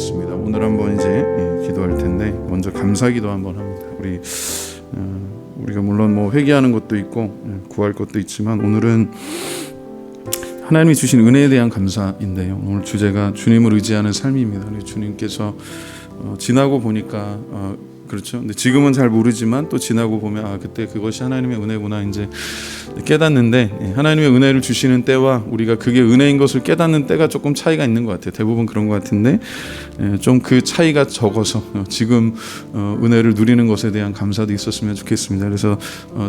있습니다. 오늘 한번 이제 기도할 텐데 먼저 감사기도 한번 합니다. 우리가 물론 뭐 회개하는 것도 있고 구할 것도 있지만 오늘은 하나님이 주신 은혜에 대한 감사인데요. 오늘 주제가 주님을 의지하는 삶입니다. 주님께서 지나고 보니까 그렇죠. 근데 지금은 잘 모르지만 또 지나고 보면 그때 그것이 하나님의 은혜구나 이제 깨닫는데, 하나님의 은혜를 주시는 때와 우리가 그게 은혜인 것을 깨닫는 때가 조금 차이가 있는 것 같아요. 대부분 그런 것 같은데 좀 그 차이가 적어서 지금 은혜를 누리는 것에 대한 감사도 있었으면 좋겠습니다. 그래서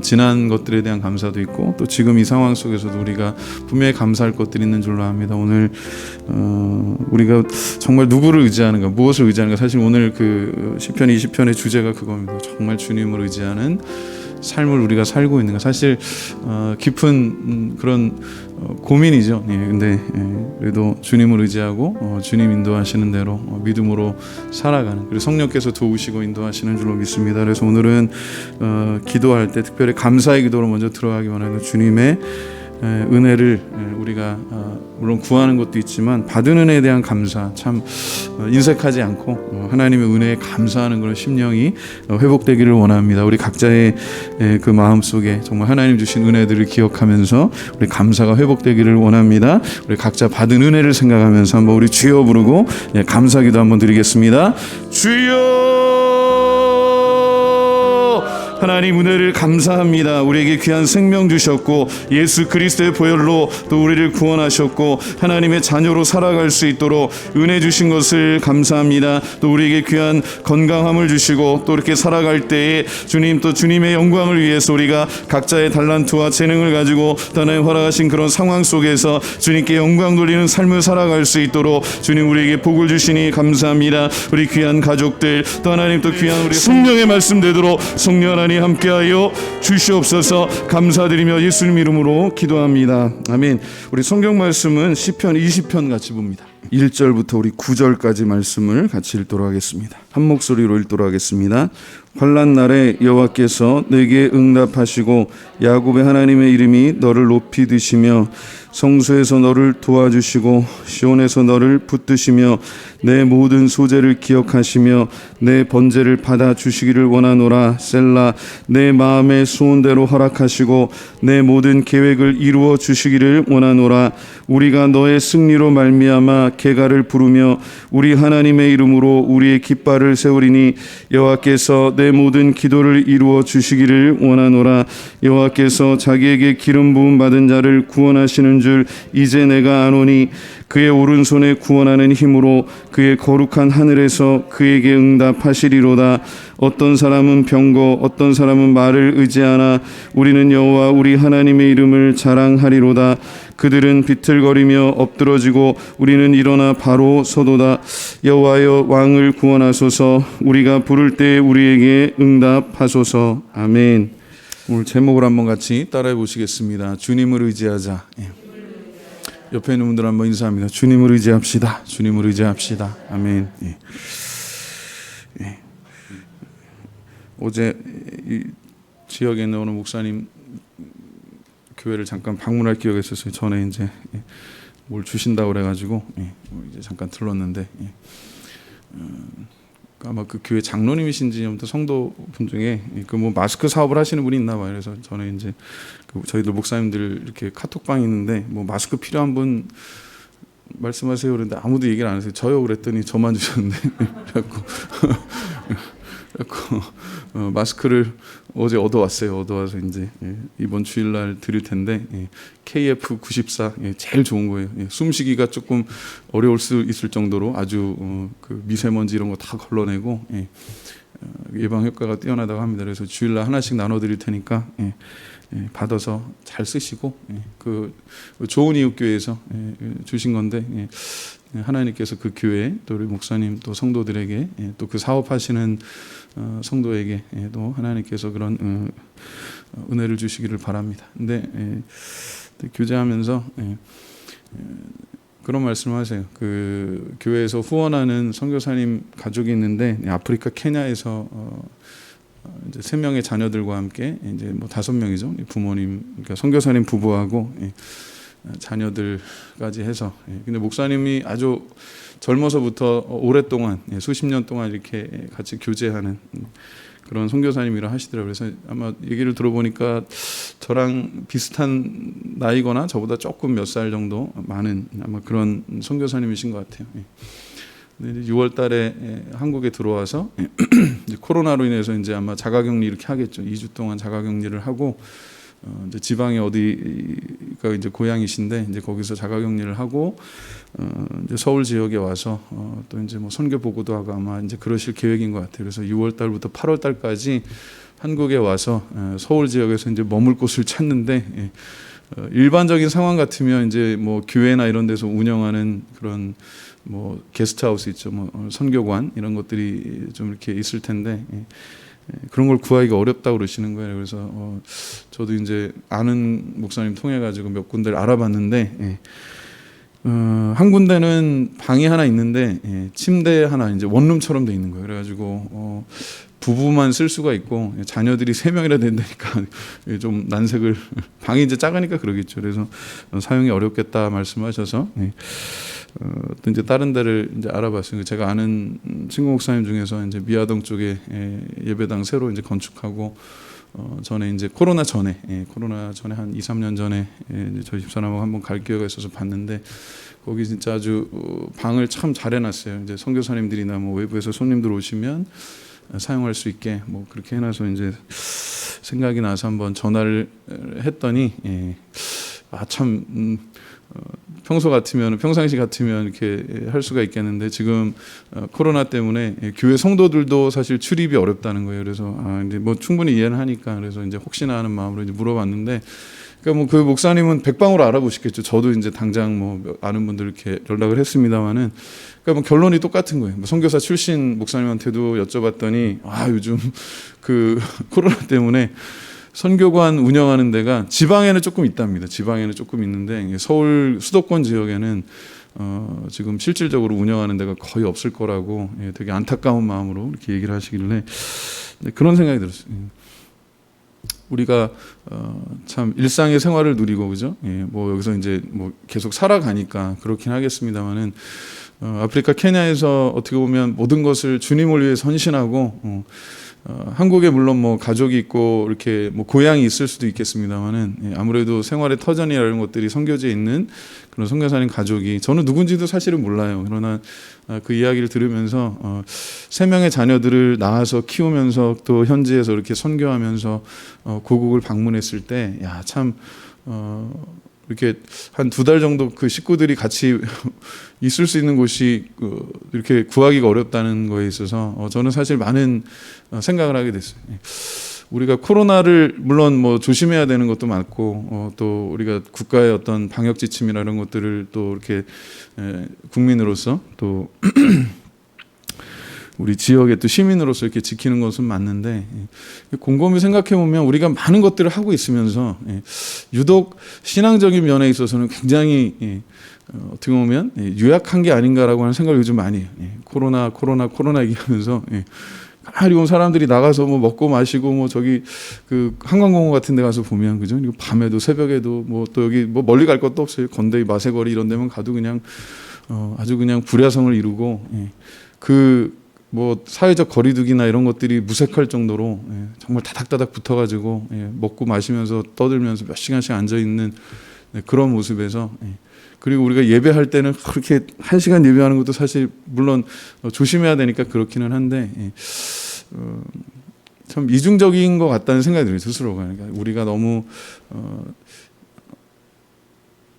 지난 것들에 대한 감사도 있고 또 지금 이 상황 속에서도 우리가 분명히 감사할 것들이 있는 줄로 압니다. 오늘 우리가 정말 누구를 의지하는가, 무엇을 의지하는가. 사실 오늘 그 시편 20편의 주제가 그겁니다. 정말 주님을 의지하는 삶을 우리가 살고 있는가. 사실 깊은 그런 고민이죠. 근데 그래도 주님을 의지하고 주님 인도하시는 대로 믿음으로 살아가는, 그리고 성령께서 도우시고 인도하시는 줄로 믿습니다. 그래서 오늘은 기도할 때 특별히 감사의 기도로 먼저 들어가기 원하는 주님의 은혜를 우리가 물론 구하는 것도 있지만 받은 은혜에 대한 감사, 참 인색하지 않고 하나님의 은혜에 감사하는 그런 심령이 회복되기를 원합니다. 우리 각자의 그 마음속에 정말 하나님 주신 은혜들을 기억하면서 우리 감사가 회복되기를 원합니다. 우리 각자 받은 은혜를 생각하면서 한번 우리 주여 부르고 감사기도 한번 드리겠습니다. 주여, 하나님 은혜를 감사합니다. 우리에게 귀한 생명 주셨고 예수 그리스도의 보혈로 또 우리를 구원하셨고 하나님의 자녀로 살아갈 수 있도록 은혜 주신 것을 감사합니다. 또 우리에게 귀한 건강함을 주시고 또 이렇게 살아갈 때에 주님, 또 주님의 영광을 위해서 우리가 각자의 달란트와 재능을 가지고 하나님 허락하신 그런 상황 속에서 주님께 영광 돌리는 삶을 살아갈 수 있도록 주님 우리에게 복을 주시니 감사합니다. 우리 귀한 가족들 또 하나님 또 귀한 우리 성령의 말씀대로 성령 하나님 함께하여 주시옵소서. 감사드리며 예수님 이름으로 기도합니다. 아멘. 우리 성경 말씀은 시편 20편 같이 봅니다. 1절부터 우리 9절까지 말씀을 같이 읽도록 하겠습니다. 한 목소리로 읽도록 하겠습니다. 환난 날에 여호와께서 내게 응답하시고 야곱의 하나님의 이름이 너를 높이 드시며 성소에서 너를 도와주시고 시온에서 너를 붙드시며 내 모든 소재를 기억하시며 내 번제를 받아주시기를 원하노라. 셀라. 내 마음의 소원대로 허락하시고 내 모든 계획을 이루어 주시기를 원하노라. 우리가 너의 승리로 말미암아 개가를 부르며 우리 하나님의 이름으로 우리의 깃발을 세우리니 여호와께서 내 모든 기도를 이루어 주시기를 원하노라. 여호와께서 자기에게 기름 부음 받은 자를 구원하시는 줄 이제 내가 아노니 그의 오른손에 구원하는 힘으로 그의 거룩한 하늘에서 그에게 응답하시리로다. 어떤 사람은 병거 어떤 사람은 말을 의지하나 우리는 여호와 우리 하나님의 이름을 자랑하리로다. 그들은 비틀거리며 엎드러지고 우리는 일어나 바로 서도다. 여호와여 왕을 구원하소서. 우리가 부를 때 우리에게 응답하소서. 아멘. 오늘 제목을 한번 같이 따라해 보시겠습니다. 주님을 의지하자. 옆에 있는 분들 한번 인사합니다. 주님을 의지합시다. 주님을 의지합시다. 아멘. 어제 이 지역에 있는 어느 목사님 교회를 잠깐 방문할 기회가 있었어요. 전에 이제 뭘 주신다고 그래가지고 이제 잠깐 들렀는데 아마 그 교회 장로님이신지 아무튼 성도분 중에 그 뭐 마스크 사업을 하시는 분이 있나 봐요. 그래서 저는 이제 저희들 목사님들 이렇게 카톡방이 있는데 뭐 마스크 필요한 분 말씀하세요 그랬는데 아무도 얘기를 안 하세요. 저요 그랬더니 저만 주셨는데 그래갖고 마스크를 어제 얻어왔어요. 얻어와서 이제 이번 주일날 드릴 텐데 KF94 제일 좋은 거예요. 숨쉬기가 조금 어려울 수 있을 정도로 아주 그 미세먼지 이런 거 다 걸러내고 예방 효과가 뛰어나다고 합니다. 그래서 주일날 하나씩 나눠드릴 테니까 받아서 잘 쓰시고 그 좋은 이웃 교회에서 주신 건데 하나님께서 그 교회 또 우리 목사님 또 성도들에게 또 그 사업하시는 성도에게 또 하나님께서 그런 은혜를 주시기를 바랍니다. 근데 교제하면서 그런 말씀을 하세요. 그 교회에서 후원하는 선교사님 가족이 있는데 아프리카 케냐에서 이제 3명의 자녀들과 함께 이제 뭐 5명이죠. 부모님, 그러니까 선교사님 부부하고 자녀들까지 해서 근데 목사님이 아주 젊어서부터 오랫동안 수십 년 동안 이렇게 같이 교제하는 그런 선교사님이라 하시더라고요. 그래서 아마 얘기를 들어보니까 저랑 비슷한 나이거나 저보다 조금 몇 살 정도 많은 아마 그런 선교사님이신 것 같아요. 6월 달에 한국에 들어와서 이제 코로나로 인해서 이제 아마 자가격리 이렇게 하겠죠. 2주 동안 자가격리를 하고 이제 지방에 어디가 이제 고향이신데 이제 거기서 자가격리를 하고 이제 서울 지역에 와서 또 이제 뭐 선교 보고도 하고 아마 이제 그러실 계획인 것 같아요. 그래서 6월 달부터 8월 달까지 한국에 와서 서울 지역에서 이제 머물 곳을 찾는데 일반적인 상황 같으면 이제 뭐 교회나 이런 데서 운영하는 그런 뭐 게스트하우스 있죠, 뭐 선교관 이런 것들이 좀 이렇게 있을 텐데 그런 걸 구하기가 어렵다고 그러시는 거예요. 그래서 저도 이제 아는 목사님 통해 가지고 몇 군데를 알아봤는데 한 군데는 방이 하나 있는데 침대 하나 이제 원룸처럼 돼 있는 거예요. 그래가지고 부부만 쓸 수가 있고 자녀들이 3명이나 된다니까 좀 난색을 방이 이제 작으니까 그러겠죠. 그래서 사용이 어렵겠다 말씀하셔서 또 이제 다른 데를 이제 알아봤어요. 제가 아는 친구 목사님 중에서 이제 미아동 쪽에 예배당 새로 이제 건축하고 전에 이제 코로나 전에 한 2, 3년 전에 저희 집사람하고 한번 갈 기회가 있어서 봤는데 거기 진짜 아주 방을 참 잘 해놨어요. 이제 선교사님들이나 뭐 외부에서 손님들 오시면 사용할 수 있게 뭐 그렇게 해놔서 이제 생각이 나서 한번 전화를 했더니 참 평상시 같으면 이렇게 할 수가 있겠는데 지금 코로나 때문에 교회 성도들도 사실 출입이 어렵다는 거예요. 그래서 이제 뭐 충분히 이해는 하니까 그래서 이제 혹시나 하는 마음으로 이제 물어봤는데 그러니까 뭐 그 목사님은 백방으로 알아보시겠죠. 저도 이제 당장 뭐 아는 분들 이렇게 연락을 했습니다만은 그러니까 뭐 결론이 똑같은 거예요. 뭐 선교사 출신 목사님한테도 여쭤봤더니 요즘 그 코로나 때문에 선교관 운영하는 데가 지방에는 조금 있답니다. 지방에는 조금 있는데 서울 수도권 지역에는 지금 실질적으로 운영하는 데가 거의 없을 거라고 되게 안타까운 마음으로 이렇게 얘기를 하시길래 그런 생각이 들었어요. 우리가 참 일상의 생활을 누리고 그죠? 뭐 여기서 이제 뭐 계속 살아가니까 그렇긴 하겠습니다만은 아프리카 케냐에서 어떻게 보면 모든 것을 주님을 위해 헌신하고 한국에 물론 뭐 가족이 있고 이렇게 뭐 고향이 있을 수도 있겠습니다만은 아무래도 생활의 터전이라는 것들이 선교지에 있는 그런 선교사님 가족이 저는 누군지도 사실은 몰라요. 그러나 그 이야기를 들으면서 3명의 자녀들을 낳아서 키우면서 또 현지에서 이렇게 선교하면서 고국을 방문했을 때 참 이렇게 한 2달 정도 그 식구들이 같이 있을 수 있는 곳이 이렇게 구하기가 어렵다는 거에 있어서 저는 사실 많은 생각을 하게 됐어요. 우리가 코로나를 물론 뭐 조심해야 되는 것도 많고 또 우리가 국가의 어떤 방역 지침이나 이런 것들을 또 이렇게 국민으로서 또 우리 지역의 또 시민으로서 이렇게 지키는 것은 맞는데 곰곰이 생각해 보면 우리가 많은 것들을 하고 있으면서 유독 신앙적인 면에 있어서는 굉장히 어떻게 보면 유약한 게 아닌가라고 하는 생각을 요즘 많이 해요. 코로나 얘기하면서 가만히 보면 사람들이 나가서 뭐 먹고 마시고 뭐 저기 그 한강공원 같은 데 가서 보면 그죠? 밤에도 새벽에도 뭐 또 여기 뭐 멀리 갈 것도 없어요. 건대기 마세거리 이런 데만 가도 그냥 아주 그냥 불야성을 이루고 그 뭐 사회적 거리두기나 이런 것들이 무색할 정도로 정말 다닥다닥 붙어가지고 먹고 마시면서 떠들면서 몇 시간씩 앉아 있는 그런 모습에서 그리고 우리가 예배할 때는 그렇게 1시간 예배하는 것도 사실 물론 조심해야 되니까 그렇기는 한데 참 이중적인 것 같다는 생각이 들어요. 스스로가. 그러니까 우리가 너무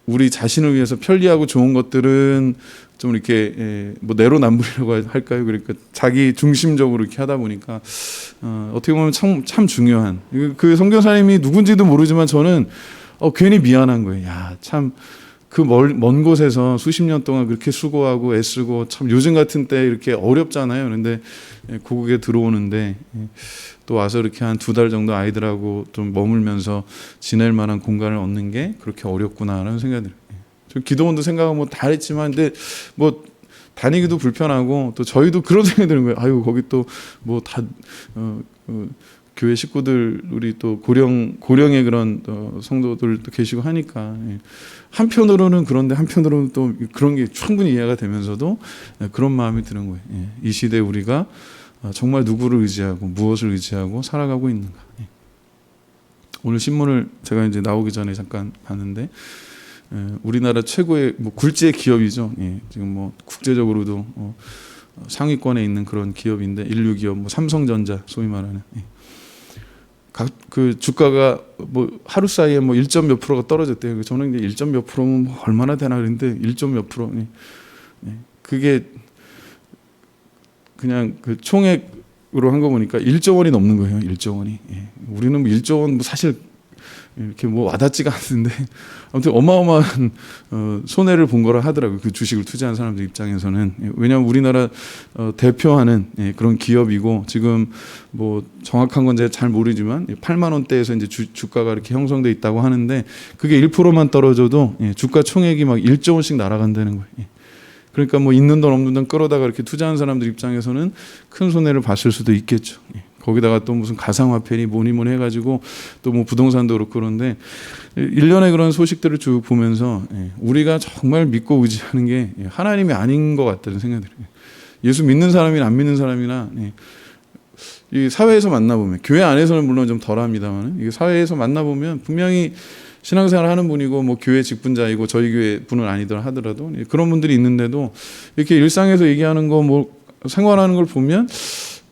우리 자신을 위해서 편리하고 좋은 것들은 좀 이렇게 뭐 내로남불이라고 할까요? 그러니까 자기 중심적으로 이렇게 하다 보니까 어떻게 보면 참 중요한 그 선교사님이 누군지도 모르지만 저는 괜히 미안한 거예요. 참 그 먼 곳에서 수십 년 동안 그렇게 수고하고 애쓰고 참 요즘 같은 때 이렇게 어렵잖아요. 그런데 고국에 들어오는데 또 와서 이렇게 한 2달 정도 아이들하고 좀 머물면서 지낼 만한 공간을 얻는 게 그렇게 어렵구나라는 생각이 들어요. 저 기도원도 생각하고 뭐 다 했지만 근데 뭐 다니기도 불편하고 또 저희도 그런 생각이 드는 거예요. 아유 거기 또 뭐 다 교회 식구들 우리 또 고령의 그런 성도들도 계시고 하니까 한편으로는 그런데 한편으로는 또 그런 게 충분히 이해가 되면서도 그런 마음이 드는 거예요. 이 시대에 우리가 정말 누구를 의지하고 무엇을 의지하고 살아가고 있는가. 오늘 신문을 제가 이제 나오기 전에 잠깐 봤는데 우리나라 최고의 뭐 굴지의 기업이죠. 지금 뭐 국제적으로도 상위권에 있는 그런 기업인데 인류 기업 뭐 삼성전자 소위 말하는 그 주가가 뭐 하루 사이에 뭐 1점 몇 프로가 떨어졌대요. 저는 이제 1점 몇 프로면 뭐 얼마나 되나 그랬는데 1점 몇 프로 그게 그냥 그 총액으로 한 거 보니까 1조 원이 넘는 거예요. 1조 원이. 우리는 뭐 1조 원 뭐 사실 이렇게 뭐 와닿지가 않는데 아무튼 어마어마한 손해를 본 거라 하더라고요. 그 주식을 투자한 사람들 입장에서는. 왜냐하면 우리나라 대표하는 그런 기업이고 지금 뭐 정확한 건 제가 잘 모르지만 8만 원대에서 이제 주가가 이렇게 형성돼 있다고 하는데 그게 1%만 떨어져도 주가 총액이 막 1조 원씩 날아간다는 거예요. 그러니까 뭐 있는 돈 없는 돈 끌어다가 이렇게 투자한 사람들 입장에서는 큰 손해를 봤을 수도 있겠죠. 거기다가 또 무슨 가상화폐니 뭐니 해가지고 또 뭐 부동산도 그렇고 그런데 일련의 그런 소식들을 쭉 보면서 우리가 정말 믿고 의지하는 게 하나님이 아닌 것 같다는 생각이 들어요. 예수 믿는 사람이나 안 믿는 사람이나 이 사회에서 만나보면 교회 안에서는 물론 좀 덜합니다만 이게 사회에서 만나보면 분명히 신앙생활 하는 분이고 뭐 교회 직분자이고 저희 교회 분은 아니더라 하더라도 그런 분들이 있는데도 이렇게 일상에서 얘기하는 거 뭐 생활하는 걸 보면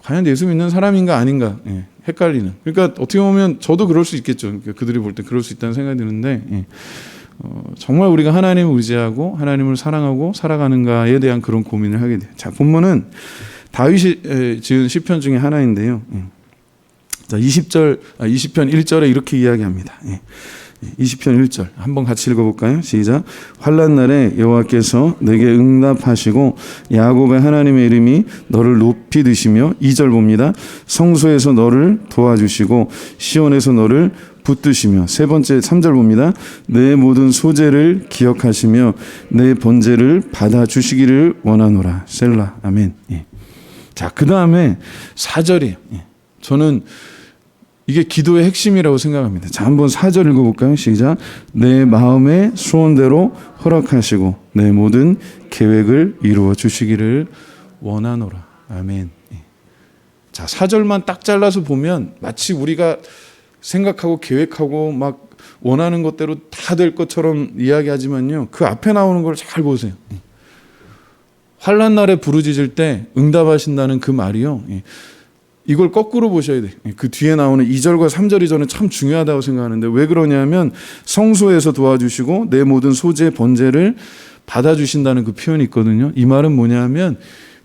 과연 예수 믿는 사람인가 아닌가 헷갈리는. 그러니까 어떻게 보면 저도 그럴 수 있겠죠. 그들이 볼 때 그럴 수 있다는 생각이 드는데 정말 우리가 하나님을 의지하고 하나님을 사랑하고 살아가는가에 대한 그런 고민을 하게 돼요. 자, 본문은 다윗이 지은 시편 중에 하나인데요. 자, 20편 1절에 이렇게 이야기합니다. 20편 1절 한번 같이 읽어볼까요? 시작. 환난 날에 여호와께서 내게 응답하시고 야곱의 하나님의 이름이 너를 높이 드시며 2절 봅니다. 성소에서 너를 도와주시고 시온에서 너를 붙드시며 세 번째 3절 봅니다. 내 모든 소재를 기억하시며 내 번제를 받아주시기를 원하노라. 셀라. 아멘. 자, 그 다음에 4절이에요. 저는 이게 기도의 핵심이라고 생각합니다. 자, 한번 4절 읽어볼까요? 시작. 내 마음의 소원대로 허락하시고 내 모든 계획을 이루어 주시기를 원하노라. 아멘. 자, 4절만 딱 잘라서 보면 마치 우리가 생각하고 계획하고 막 원하는 것대로 다 될 것처럼 이야기하지만요. 그 앞에 나오는 걸 잘 보세요. 환난 날에 부르짖을 때 응답하신다는 그 말이요. 이걸 거꾸로 보셔야 돼요. 그 뒤에 나오는 2절과 3절이 저는 참 중요하다고 생각하는데 왜 그러냐면 성소에서 도와주시고 내 모든 소재 번제를 받아주신다는 그 표현이 있거든요. 이 말은 뭐냐면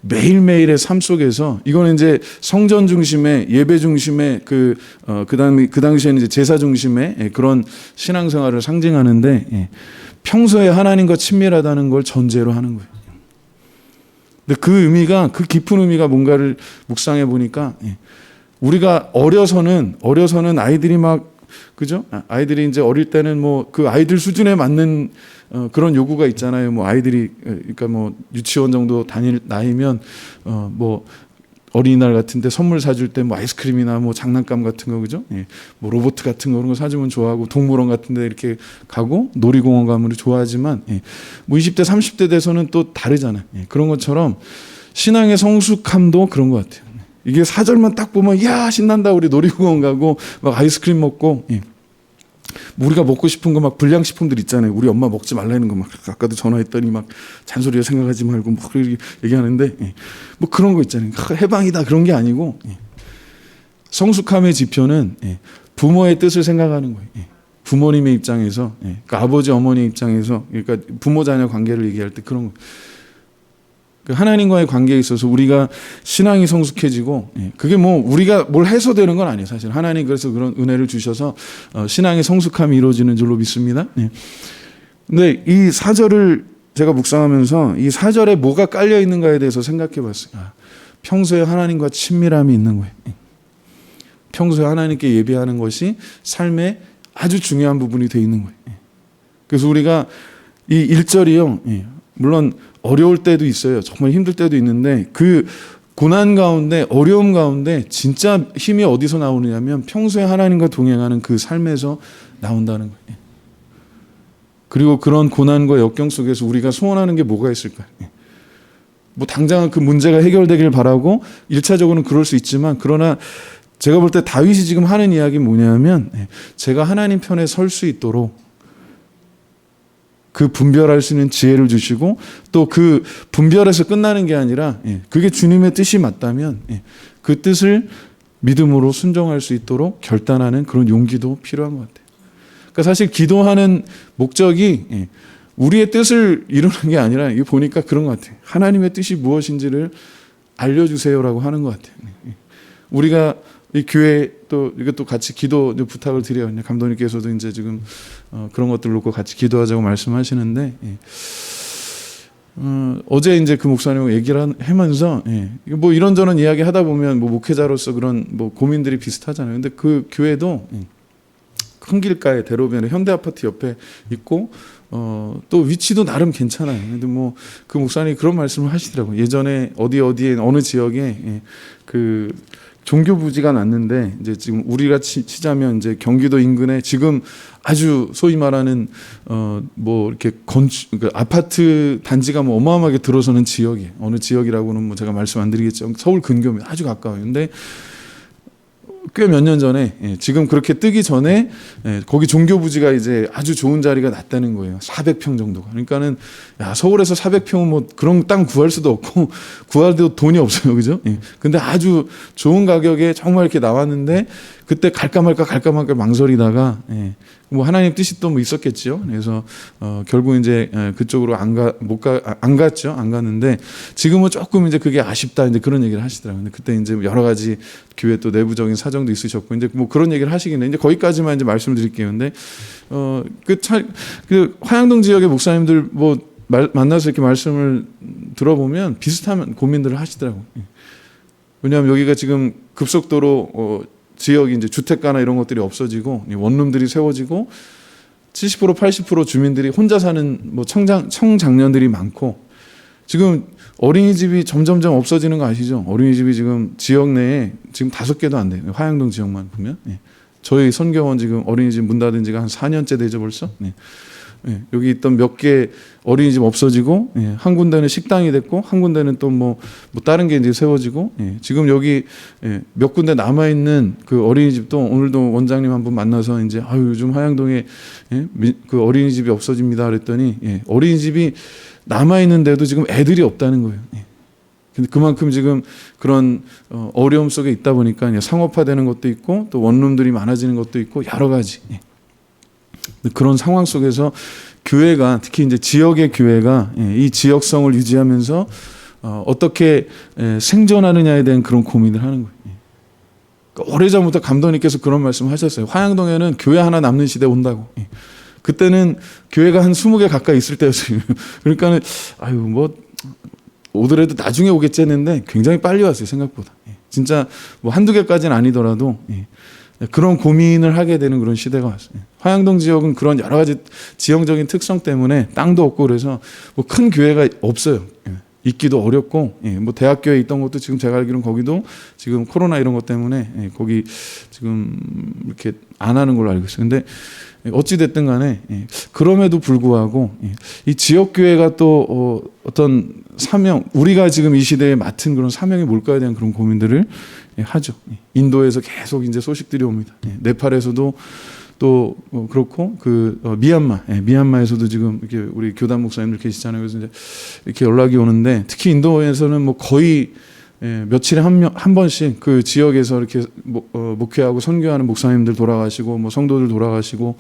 매일매일의 삶 속에서 이거는 이제 성전 중심의 예배 중심의 그 당시에는 이제 제사 중심의 그런 신앙생활을 상징하는데 평소에 하나님과 친밀하다는 걸 전제로 하는 거예요. 근데 그 의미가 그 깊은 의미가 뭔가를 묵상해 보니까 우리가 어려서는 아이들이 막 그죠? 아이들이 이제 어릴 때는 뭐 그 아이들 수준에 맞는 그런 요구가 있잖아요. 뭐 아이들이 그러니까 뭐 유치원 정도 다닐 나이면 뭐 어린이날 같은데 선물 사줄 때 뭐 아이스크림이나 뭐 장난감 같은 거 그죠? 뭐 로봇 같은 거 그런 거 사주면 좋아하고 동물원 같은데 이렇게 가고 놀이공원 가면 좋아하지만 뭐 20대 30대 돼서는 또 다르잖아요. 그런 것처럼 신앙의 성숙함도 그런 것 같아요. 이게 4절만 딱 보면 야 신난다 우리 놀이공원 가고 막 아이스크림 먹고 뭐 우리가 먹고 싶은 거 막 불량식품들 있잖아요. 우리 엄마 먹지 말라는 거 막 아까도 전화했더니 막 잔소리를 생각하지 말고 뭐 얘기하는데 뭐 그런 거 있잖아요. 해방이다 그런 게 아니고 성숙함의 지표는 부모의 뜻을 생각하는 거예요. 부모님의 입장에서 그러니까 아버지 어머니 입장에서 그러니까 부모 자녀 관계를 얘기할 때 그런 거. 하나님과의 관계에 있어서 우리가 신앙이 성숙해지고 그게 뭐 우리가 뭘 해서 되는 건 아니에요. 사실 하나님 그래서 그런 은혜를 주셔서 신앙의 성숙함이 이루어지는 줄로 믿습니다. 근데 이 4절을 제가 묵상하면서 이 4절에 뭐가 깔려 있는가에 대해서 생각해 봤어요. 평소에 하나님과 친밀함이 있는 거예요. 평소에 하나님께 예배하는 것이 삶의 아주 중요한 부분이 되어 있는 거예요. 그래서 우리가 이 1절이요. 물론 어려울 때도 있어요. 정말 힘들 때도 있는데 그 고난 가운데, 어려움 가운데 진짜 힘이 어디서 나오느냐면 평소에 하나님과 동행하는 그 삶에서 나온다는 거예요. 그리고 그런 고난과 역경 속에서 우리가 소원하는 게 뭐가 있을까요? 뭐 당장 그 문제가 해결되길 바라고 1차적으로는 그럴 수 있지만, 그러나 제가 볼 때 다윗이 지금 하는 이야기는 뭐냐면, 제가 하나님 편에 설 수 있도록 그 분별할 수 있는 지혜를 주시고, 또 그 분별에서 끝나는 게 아니라 그게 주님의 뜻이 맞다면 그 뜻을 믿음으로 순종할 수 있도록 결단하는 그런 용기도 필요한 것 같아요. 그러니까 사실 기도하는 목적이 우리의 뜻을 이루는 게 아니라, 이거 보니까 그런 것 같아요. 하나님의 뜻이 무엇인지를 알려주세요라고 하는 것 같아요. 우리가 이 교회 또 이것도 같이 기도 부탁을 드려요. 감독님께서도 이제 지금 그런 것들 놓고 같이 기도하자고 말씀하시는데, 어제 이제 그 목사님하고 얘기를 하면서 뭐 이런저런 이야기 하다 보면 뭐 목회자로서 그런 뭐 고민들이 비슷하잖아요. 근데 그 교회도 큰 길가에 대로변에 현대 아파트 옆에 있고, 또 위치도 나름 괜찮아요. 근데 뭐 그 목사님이 그런 말씀을 하시더라고요. 예전에 어디에 어느 지역에 그 종교 부지가 났는데, 이제 지금 우리가 치자면 이제 경기도 인근에 지금 아주 소위 말하는 뭐 이렇게 그러니까 아파트 단지가 뭐 어마어마하게 들어서는 지역이에요. 어느 지역이라고는 뭐 제가 말씀 안 드리겠죠. 서울 근교입니다. 아주 가까워요. 근데 꽤 몇 년 전에, 지금 그렇게 뜨기 전에 거기 종교 부지가 이제 아주 좋은 자리가 났다는 거예요. 400평 정도가. 그러니까는 야, 서울에서 400평은 뭐 그런 땅 구할 수도 없고 구할때도 돈이 없어요, 그죠? 근데 아주 좋은 가격에 정말 이렇게 나왔는데, 그때 갈까 말까 망설이다가 뭐 하나님 뜻이 또 뭐 있었겠죠. 그래서 결국 이제 그쪽으로 안 갔죠. 안 갔는데, 지금은 조금 이제 그게 아쉽다 이제 그런 얘기를 하시더라고요. 근데 그때 이제 여러 가지 교회 또 내부적인 사정도 있으셨고, 이제 뭐 그런 얘기를 하시긴 해. 이제 거기까지만 이제 말씀을 드릴게요. 근데 그 화양동 지역의 목사님들 뭐 만나서 이렇게 말씀을 들어보면 비슷한 고민들을 하시더라고요. 왜냐하면 여기가 지금 급속도로 지역이 이제 주택가나 이런 것들이 없어지고 원룸들이 세워지고 70% 80% 주민들이 혼자 사는 뭐 청장년들이 많고, 지금 어린이집이 점점점 없어지는 거 아시죠? 어린이집이 지금 지역 내에 지금 5개도 안 돼요. 화양동 지역만 보면. 저희 선교원 지금 어린이집 문 닫은 지가 한 4년째 되죠 벌써. 여기 있던 몇 개 어린이집 없어지고, 한 군데는 식당이 됐고, 한 군데는 또 뭐 다른 게 이제 세워지고, 지금 여기 몇 군데 남아 있는 그 어린이집도 오늘도 원장님 한 분 만나서 이제 요즘 화양동에 그 어린이집이 없어집니다 그랬더니, 어린이집이 남아 있는데도 지금 애들이 없다는 거예요. 근데 그만큼 지금 그런 어려움 속에 있다 보니까 상업화되는 것도 있고, 또 원룸들이 많아지는 것도 있고, 여러 가지. 그런 상황 속에서 교회가, 특히 이제 지역의 교회가 이 지역성을 유지하면서 어떻게 생존하느냐에 대한 그런 고민을 하는 거예요. 그러니까 오래전부터 감독님께서 그런 말씀을 하셨어요. 화양동에는 교회 하나 남는 시대 온다고. 그때는 교회가 한 20개 가까이 있을 때였어요. 그러니까는 뭐 오더라도 나중에 오겠지 했는데 굉장히 빨리 왔어요, 생각보다. 진짜 뭐 한두 개까지는 아니더라도 그런 고민을 하게 되는 그런 시대가 왔어요. 화양동 지역은 그런 여러 가지 지형적인 특성 때문에 땅도 없고, 그래서 뭐 큰 교회가 없어요. 있기도 어렵고, 뭐 대학교에 있던 것도 지금 제가 알기로는 거기도 지금 코로나 이런 것 때문에 거기 지금 이렇게 안 하는 걸로 알고 있어요. 근데 어찌 됐든 간에 그럼에도 불구하고 이 지역 교회가 또 어떤 사명, 우리가 지금 이 시대에 맡은 그런 사명이 뭘까에 대한 그런 고민들을 하죠. 인도에서 계속 이제 소식들이 옵니다. 네팔에서도 또 그렇고, 그 미얀마에서도 지금 이렇게 우리 교단 목사님들 계시잖아요. 그래서 이제 이렇게 연락이 오는데, 특히 인도에서는 뭐 거의 며칠에 한 번씩 그 지역에서 이렇게 목회하고 선교하는 목사님들 돌아가시고, 뭐 성도들 돌아가시고,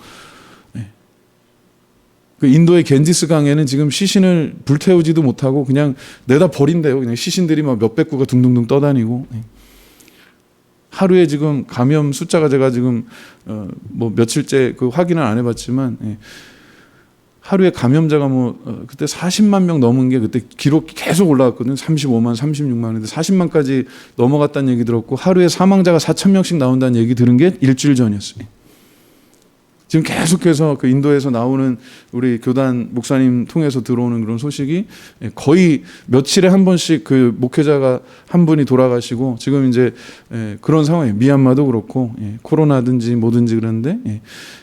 그 인도의 겐지스 강에는 지금 시신을 불태우지도 못하고 그냥 내다 버린대요. 그냥 시신들이 막 몇백 구가 둥둥둥 떠다니고. 하루에 지금 감염 숫자가 제가 지금 뭐 며칠째 그 확인을 안 해봤지만, 하루에 감염자가 그때 40만 명 넘은 게 그때 기록이 계속 올라갔거든요. 35만, 36만. 근데 40만까지 넘어갔다는 얘기 들었고, 하루에 사망자가 4,000명씩 나온다는 얘기 들은 게 일주일 전이었어요. 지금 계속해서 그 인도에서 나오는 우리 교단 목사님 통해서 들어오는 그런 소식이 거의 며칠에 한 번씩 그 목회자가 한 분이 돌아가시고 지금 이제 그런 상황이에요. 미얀마도 그렇고 코로나든지 뭐든지 그런데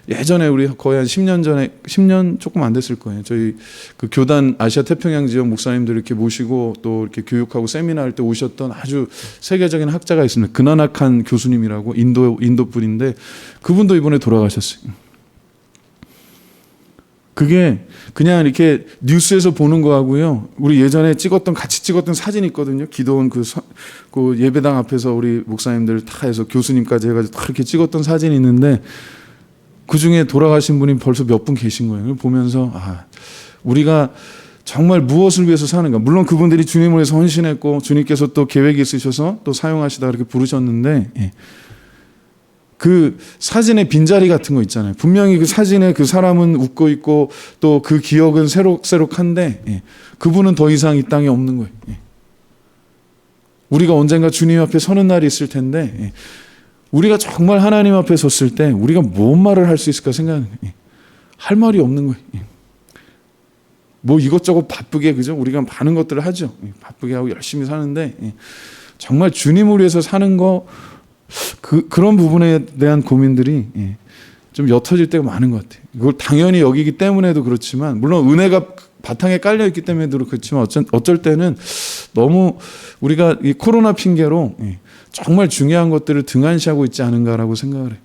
예전에 우리 거의 한 10년 전에 10년 조금 안 됐을 거예요. 저희 그 교단 아시아 태평양 지역 목사님들 이렇게 모시고 또 이렇게 교육하고 세미나 할 때 오셨던 아주 세계적인 학자가 있습니다. 그나나칸 교수님이라고 인도 분인데 그분도 이번에 돌아가셨어요. 그게 그냥 이렇게 뉴스에서 보는 거하고요. 우리 예전에 같이 찍었던 사진이 있거든요. 기도원 그 예배당 앞에서 우리 목사님들 다 해서 교수님까지 해가지고 다 이렇게 찍었던 사진이 있는데 그 중에 돌아가신 분이 벌써 몇 분 계신 거예요. 보면서 우리가 정말 무엇을 위해서 사는가. 물론 그분들이 주님을 위해서 헌신했고 주님께서 또 계획이 있으셔서 또 사용하시다 그렇게 부르셨는데 그 사진의 빈자리 같은 거 있잖아요. 분명히 그 사진에 그 사람은 웃고 있고 또 그 기억은 새록새록한데 그분은 더 이상 이 땅에 없는 거예요. 우리가 언젠가 주님 앞에 서는 날이 있을 텐데 우리가 정말 하나님 앞에 섰을 때 우리가 뭔 말을 할 수 있을까 생각하는 거예요. 할 말이 없는 거예요. 뭐 이것저것 바쁘게 그죠? 우리가 많은 것들을 하죠. 바쁘게 하고 열심히 사는데 정말 주님을 위해서 사는 거 그런 부분에 대한 고민들이 좀 옅어질 때가 많은 것 같아요. 이걸 당연히 여기기 때문에도 그렇지만 물론 은혜가 바탕에 깔려 있기 때문에도 그렇지만 어쩔 때는 너무 우리가 이 코로나 핑계로 정말 중요한 것들을 등한시하고 있지 않은가라고 생각을 해요.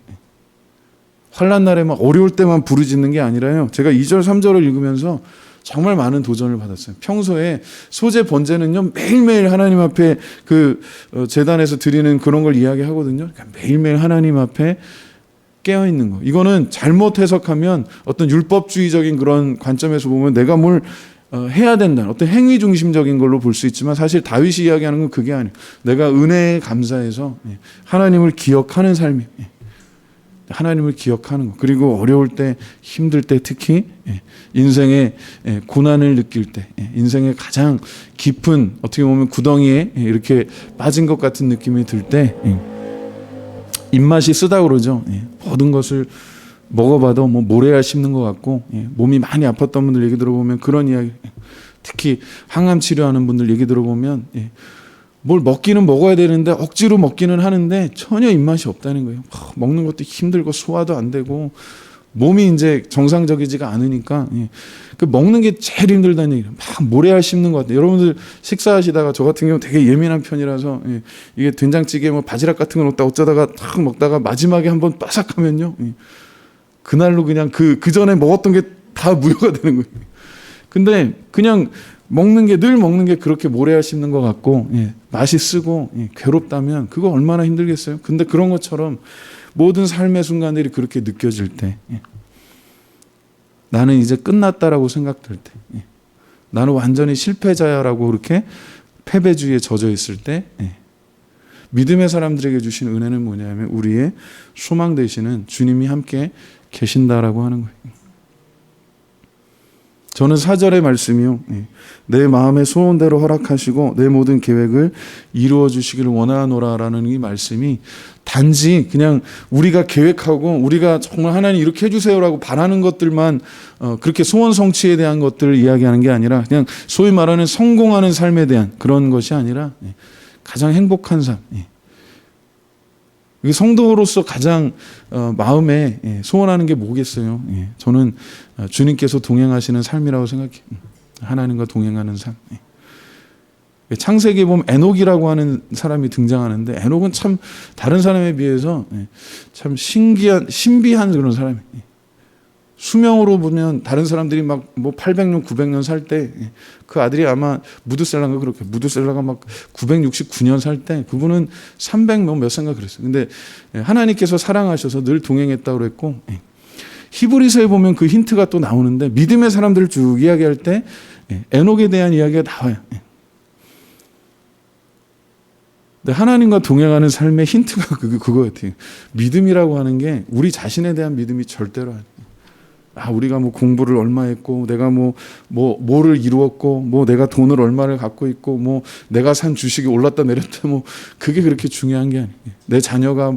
환난 날에만 어려울 때만 부르짖는 게 아니라요. 제가 2절 3절을 읽으면서 정말 많은 도전을 받았어요. 평소에 소재 번제는요 매일매일 하나님 앞에 그 제단에서 드리는 그런 걸 이야기하거든요. 그러니까 매일매일 하나님 앞에 깨어 있는 거. 이거는 잘못 해석하면 어떤 율법주의적인 그런 관점에서 보면 내가 뭘 해야 된다는 어떤 행위 중심적인 걸로 볼 수 있지만 사실 다윗이 이야기하는 건 그게 아니에요. 내가 은혜에 감사해서 하나님을 기억하는 삶이에요. 하나님을 기억하는 것. 그리고 어려울 때 힘들 때 특히 인생의 고난을 느낄 때 인생의 가장 깊은 어떻게 보면 구덩이에 이렇게 빠진 것 같은 느낌이 들 때 입맛이 쓰다 그러죠. 모든 것을 먹어봐도 뭐 모래알 씹는 것 같고 몸이 많이 아팠던 분들 얘기 들어보면 그런 이야기 특히 항암 치료하는 분들 얘기 들어보면 뭘 먹기는 먹어야 되는데 억지로 먹기는 하는데 전혀 입맛이 없다는 거예요. 먹는 것도 힘들고 소화도 안 되고 몸이 이제 정상적이지가 않으니까 그 먹는 게 제일 힘들다는 얘기예요. 막 모래알 씹는 것 같아요. 여러분들 식사하시다가 저 같은 경우 되게 예민한 편이라서 이게 된장찌개 뭐 바지락 같은 거 넣다 어쩌다가 탁 먹다가 마지막에 한번 바삭하면요. 그날로 그냥 그 전에 먹었던 게 다 무효가 되는 거예요. 근데 그냥 늘 먹는 게 그렇게 모래알 씹는 것 같고 맛이 쓰고 괴롭다면 그거 얼마나 힘들겠어요. 근데 그런 것처럼 모든 삶의 순간들이 그렇게 느껴질 때 나는 이제 끝났다라고 생각될 때 나는 완전히 실패자야라고 그렇게 패배주의에 젖어 있을 때 믿음의 사람들에게 주신 은혜는 뭐냐면 우리의 소망 되시는 주님이 함께 계신다라고 하는 거예요. 저는 4절의 말씀이요. 내 마음의 소원대로 허락하시고 내 모든 계획을 이루어 주시기를 원하노라라는 이 말씀이 단지 그냥 우리가 계획하고 우리가 정말 하나님 이렇게 해주세요라고 바라는 것들만 그렇게 소원 성취에 대한 것들을 이야기하는 게 아니라 그냥 소위 말하는 성공하는 삶에 대한 그런 것이 아니라 가장 행복한 삶. 성도로서 가장 마음에 소원하는 게 뭐겠어요? 저는 주님께서 동행하시는 삶이라고 생각해요. 하나님과 동행하는 삶. 창세기에 보면 에녹이라고 하는 사람이 등장하는데 에녹은 참 다른 사람에 비해서 참 신비한 그런 사람이에요. 수명으로 보면 다른 사람들이 막 뭐 800년, 900년 살 때 그 아들이 아마 무드셀라가 그렇게 무드셀라가 막 969년 살 때 그분은 300몇 세인가 그랬어요. 근데 하나님께서 사랑하셔서 늘 동행했다고 그랬고 히브리서에 보면 그 힌트가 또 나오는데 믿음의 사람들을 쭉 이야기할 때 에녹에 대한 이야기가 나와요. 근데 하나님과 동행하는 삶의 힌트가 그거 같아요. 믿음이라고 하는 게 우리 자신에 대한 믿음이 절대로 아니에요. 우리가 뭐 공부를 얼마 했고, 내가 뭐를 이루었고, 뭐 내가 돈을 얼마를 갖고 있고, 뭐 내가 산 주식이 올랐다 내렸다, 뭐 그게 그렇게 중요한 게 아니에요. 내 자녀가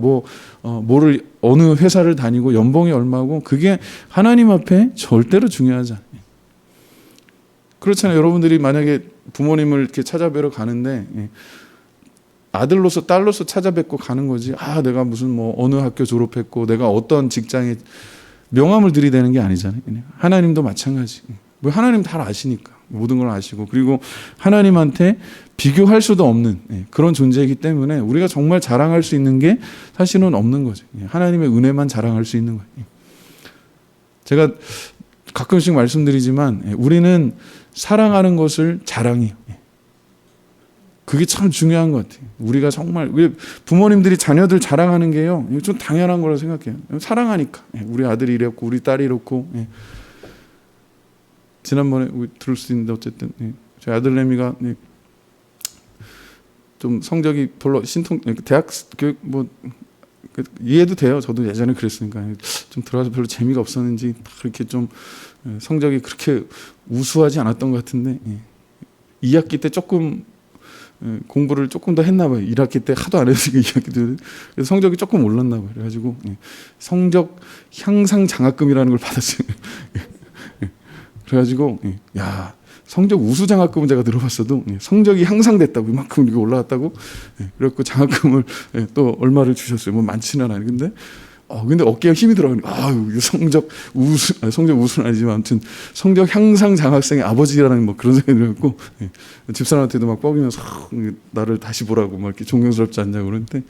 뭐를 어느 회사를 다니고 연봉이 얼마고, 그게 하나님 앞에 절대로 중요하지 않아요. 그렇잖아요. 여러분들이 만약에 부모님을 이렇게 찾아뵈러 가는데 아들로서 딸로서 찾아뵙고 가는 거지. 내가 무슨 뭐 어느 학교 졸업했고, 내가 어떤 직장에 명함을 들이대는 게 아니잖아요. 하나님도 마찬가지. 하나님 다 아시니까, 모든 걸 아시고, 그리고 하나님한테 비교할 수도 없는 그런 존재이기 때문에 우리가 정말 자랑할 수 있는 게 사실은 없는 거죠. 하나님의 은혜만 자랑할 수 있는 거예요. 제가 가끔씩 말씀드리지만 우리는 사랑하는 것을 자랑해요. 그게 참 중요한 것 같아요. 우리가 정말, 우리 부모님들이 자녀들 자랑하는 게요, 좀 당연한 거라고 생각해요. 사랑하니까. 우리 아들이 이랬고, 우리 딸이 이렇고. 지난번에 들을 수 있는데, 어쨌든 저희 아들내미가 좀 성적이 별로 대학 교육 이해도 돼요. 저도 예전에 그랬으니까. 좀 들어가서 별로 재미가 없었는지 그렇게 좀 성적이 그렇게 우수하지 않았던 것 같은데, 2학기 때 조금 공부를 조금 더 했나 봐요. 1학기 때 하도 안 했으니까 2학기 때. 그래서 성적이 조금 올랐나 봐요. 그래가지고 성적 향상 장학금이라는 걸 받았어요. 그래가지고 성적 우수 장학금은 제가 들어봤어도 성적이 향상됐다고, 이만큼 이렇게 올라왔다고. 그래갖고 장학금을 또 얼마를 주셨어요. 뭐 많지는 않아요. 근데 어깨에 힘이 들어가니까 성적 우수는 아니지만 아무튼 성적 향상 장학생의 아버지라는 뭐 그런 생각이 들었고, 집사람한테도 막 뻐기면서 나를 다시 보라고 막 이렇게 존경스럽지 않냐고 그러는데,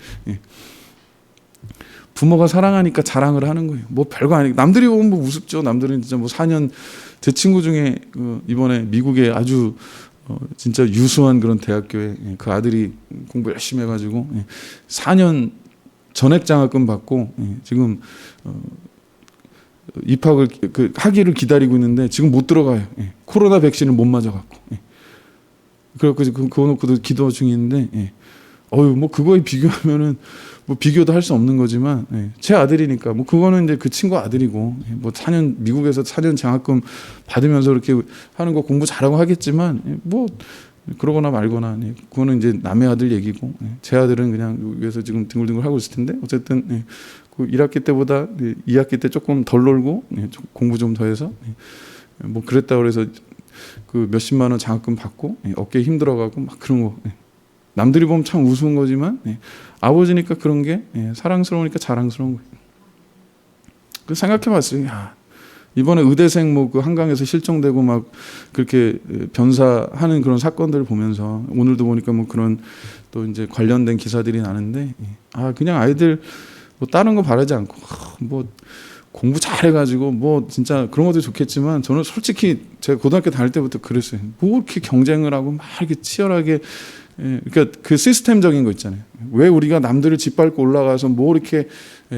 부모가 사랑하니까 자랑을 하는 거예요. 뭐 별거 아니고, 남들이 보면 뭐 우습죠. 남들은 진짜 뭐 4년, 제 친구 중에 이번에 미국에 아주 진짜 유수한 그런 대학교에 그 아들이 공부 열심히 해가지고 4년 전액 장학금 받고 지금 입학을 학위를 기다리고 있는데 지금 못 들어가요. 코로나 백신을 못 맞아갖고. 그래갖고 그거 놓고도 기도 중인데, 뭐 그거에 비교하면은 뭐 비교도 할 수 없는 거지만, 제 아들이니까 뭐 그거는 이제 그 친구 아들이고, 뭐 4년 미국에서 4년 장학금 받으면서 이렇게 하는 거 공부 잘하고 하겠지만, 뭐 그러거나 말거나, 그거는 이제 남의 아들 얘기고, 제 아들은 그냥 여기서 지금 뒹굴뒹굴 하고 있을 텐데, 어쨌든 그 1학기 때보다 2학기 때 조금 덜 놀고 공부 좀 더 해서 뭐 그랬다 그래서 그 몇십만 원 장학금 받고 어깨에 힘들어가고 막 그런 거. 남들이 보면 참 우스운 거지만 아버지니까 그런 게 사랑스러우니까 자랑스러운 거예요. 그 생각해봤어요. 이번에 의대생 뭐 그 한강에서 실종되고 막 그렇게 변사하는 그런 사건들을 보면서 오늘도 보니까 뭐 그런 또 이제 관련된 기사들이 나는데, 그냥 아이들 뭐 다른 거 바라지 않고 뭐 공부 잘해가지고 뭐 진짜 그런 것도 좋겠지만, 저는 솔직히 제가 고등학교 다닐 때부터 그랬어요. 뭐 이렇게 경쟁을 하고 막 이렇게 치열하게, 그러니까 그 시스템적인 거 있잖아요. 왜 우리가 남들을 짓밟고 올라가서 뭐 이렇게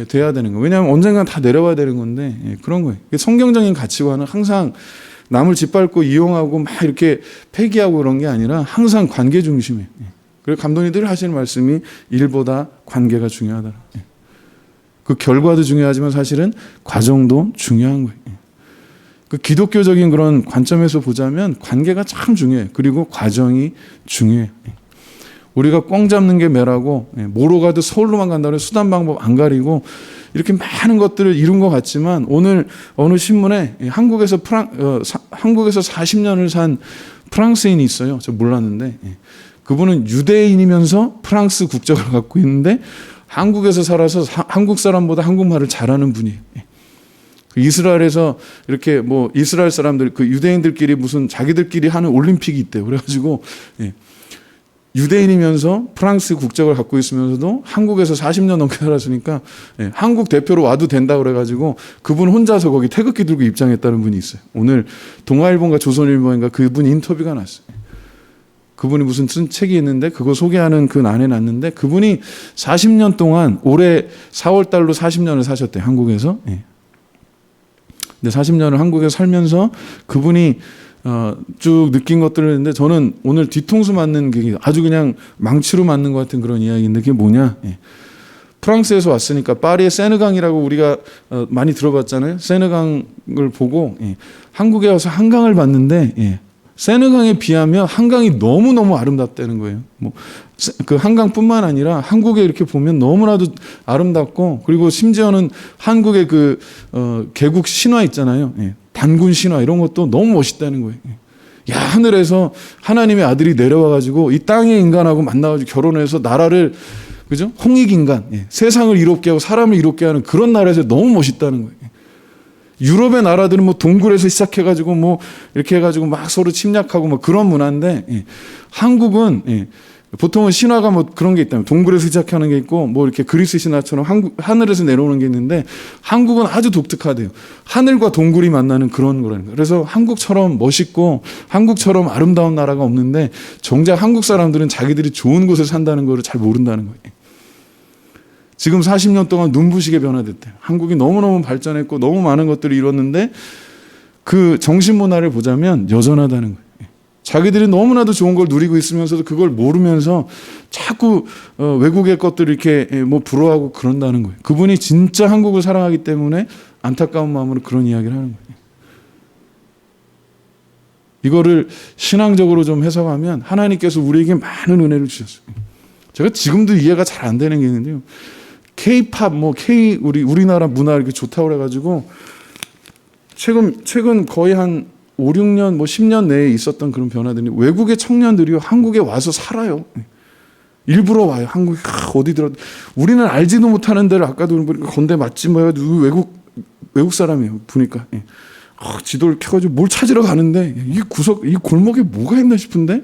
돼야 되는 거? 왜냐하면 언젠간 다 내려와야 되는 건데, 그런 거예요. 성경적인 가치관은 항상 남을 짓밟고 이용하고 막 이렇게 폐기하고 그런 게 아니라 항상 관계 중심이에요. 그리고 감독님이 늘 하시는 말씀이 일보다 관계가 중요하다. 그 결과도 중요하지만 사실은 과정도 중요한 거예요. 그 기독교적인 그런 관점에서 보자면 관계가 참 중요해요. 그리고 과정이 중요해요. 우리가 꽝 잡는 게 매라고, 뭐로 가도 서울로만 간다고 해서 수단 방법 안 가리고 이렇게 많은 것들을 이룬 것 같지만, 오늘 어느 신문에 한국에서 40년을 산 프랑스인이 있어요. 저 몰랐는데, 그분은 유대인이면서 프랑스 국적을 갖고 있는데 한국에서 살아서 한국 사람보다 한국말을 잘하는 분이에요. 이스라엘에서 이렇게 뭐 이스라엘 사람들, 그 유대인들끼리 무슨 자기들끼리 하는 올림픽이 있대요. 그래가지고 유대인이면서 프랑스 국적을 갖고 있으면서도 한국에서 40년 넘게 살았으니까 한국 대표로 와도 된다 그래가지고 그분 혼자서 거기 태극기 들고 입장했다는 분이 있어요. 오늘 동아일보인가 조선일보인가 그분 인터뷰가 났어요. 그분이 무슨 쓴 책이 있는데 그거 소개하는 그 안에 났는데, 그분이 40년 동안 올해 4월 달로 40년을 사셨대요. 한국에서. 근데 40년을 한국에 살면서 그분이 쭉 느낀 것들을 했는데, 저는 오늘 뒤통수 맞는 게 아주 그냥 망치로 맞는 것 같은 그런 이야기인데, 그게 뭐냐? 프랑스에서 왔으니까 파리의 세느강이라고 우리가 많이 들어봤잖아요. 세느강을 보고 한국에 와서 한강을 봤는데 세느강에 비하면 한강이 너무너무 아름답다는 거예요. 뭐 그 한강뿐만 아니라 한국에 이렇게 보면 너무나도 아름답고, 그리고 심지어는 한국의 그 개국 신화 있잖아요. 단군 신화 이런 것도 너무 멋있다는 거예요. 야, 하늘에서 하나님의 아들이 내려와 가지고 이 땅의 인간하고 만나 가지고 결혼해서 나라를, 그죠? 홍익인간, 세상을 이롭게 하고 사람을 이롭게 하는 그런 나라에서 너무 멋있다는 거예요. 유럽의 나라들은 뭐 동굴에서 시작해가지고 뭐 이렇게 해가지고 막 서로 침략하고 뭐 그런 문화인데, 한국은 보통은 신화가 뭐 그런 게 있다면 동굴에서 시작하는 게 있고 뭐 이렇게 그리스 신화처럼 하늘에서 내려오는 게 있는데, 한국은 아주 독특하대요. 하늘과 동굴이 만나는 그런 거라는 거예요. 그래서 한국처럼 멋있고 한국처럼 아름다운 나라가 없는데, 정작 한국 사람들은 자기들이 좋은 곳에 산다는 거를 잘 모른다는 거예요. 지금 40년 동안 눈부시게 변화됐대요. 한국이 너무너무 발전했고 너무 많은 것들을 이뤘는데, 그 정신문화를 보자면 여전하다는 거예요. 자기들이 너무나도 좋은 걸 누리고 있으면서도 그걸 모르면서 자꾸 외국의 것들을 이렇게 뭐 부러워하고 그런다는 거예요. 그분이 진짜 한국을 사랑하기 때문에 안타까운 마음으로 그런 이야기를 하는 거예요. 이거를 신앙적으로 좀 해석하면 하나님께서 우리에게 많은 은혜를 주셨어요. 제가 지금도 이해가 잘 안 되는 게 있는데요. K-팝, 뭐 우리나라 문화 이렇게 좋다고 그래가지고 최근 거의 한 5, 6년, 뭐 10년 내에 있었던 그런 변화들이, 외국의 청년들이 한국에 와서 살아요. 일부러 와요. 한국에 어디 들어, 우리는 알지도 못하는 데를, 아까도 보니까 건대 맛집 뭐야, 외국 사람이에요. 보니까 지도를 켜가지고 뭘 찾으러 가는데 이 골목에 뭐가 있나 싶은데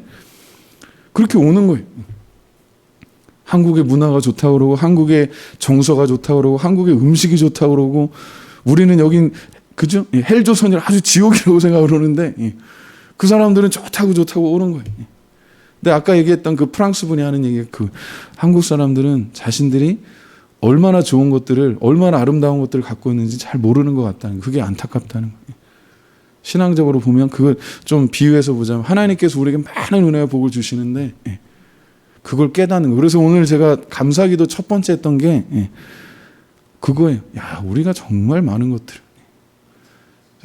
그렇게 오는 거예요. 한국의 문화가 좋다고 그러고, 한국의 정서가 좋다고 그러고, 한국의 음식이 좋다고 그러고, 우리는 여긴, 그죠? 헬조선이라 아주 지옥이라고 생각을 하는데, 그 사람들은 좋다고 오는 거예요. 근데 아까 얘기했던 그 프랑스 분이 하는 얘기가, 그 한국 사람들은 자신들이 얼마나 좋은 것들을, 얼마나 아름다운 것들을 갖고 있는지 잘 모르는 것 같다는, 그게 안타깝다는 거예요. 신앙적으로 보면 그걸 좀 비유해서 보자면, 하나님께서 우리에게 많은 은혜와 복을 주시는데 그걸 깨닫는 거. 그래서 오늘 제가 감사기도 첫 번째 했던 게 그거예요. 야, 우리가 정말 많은 것들.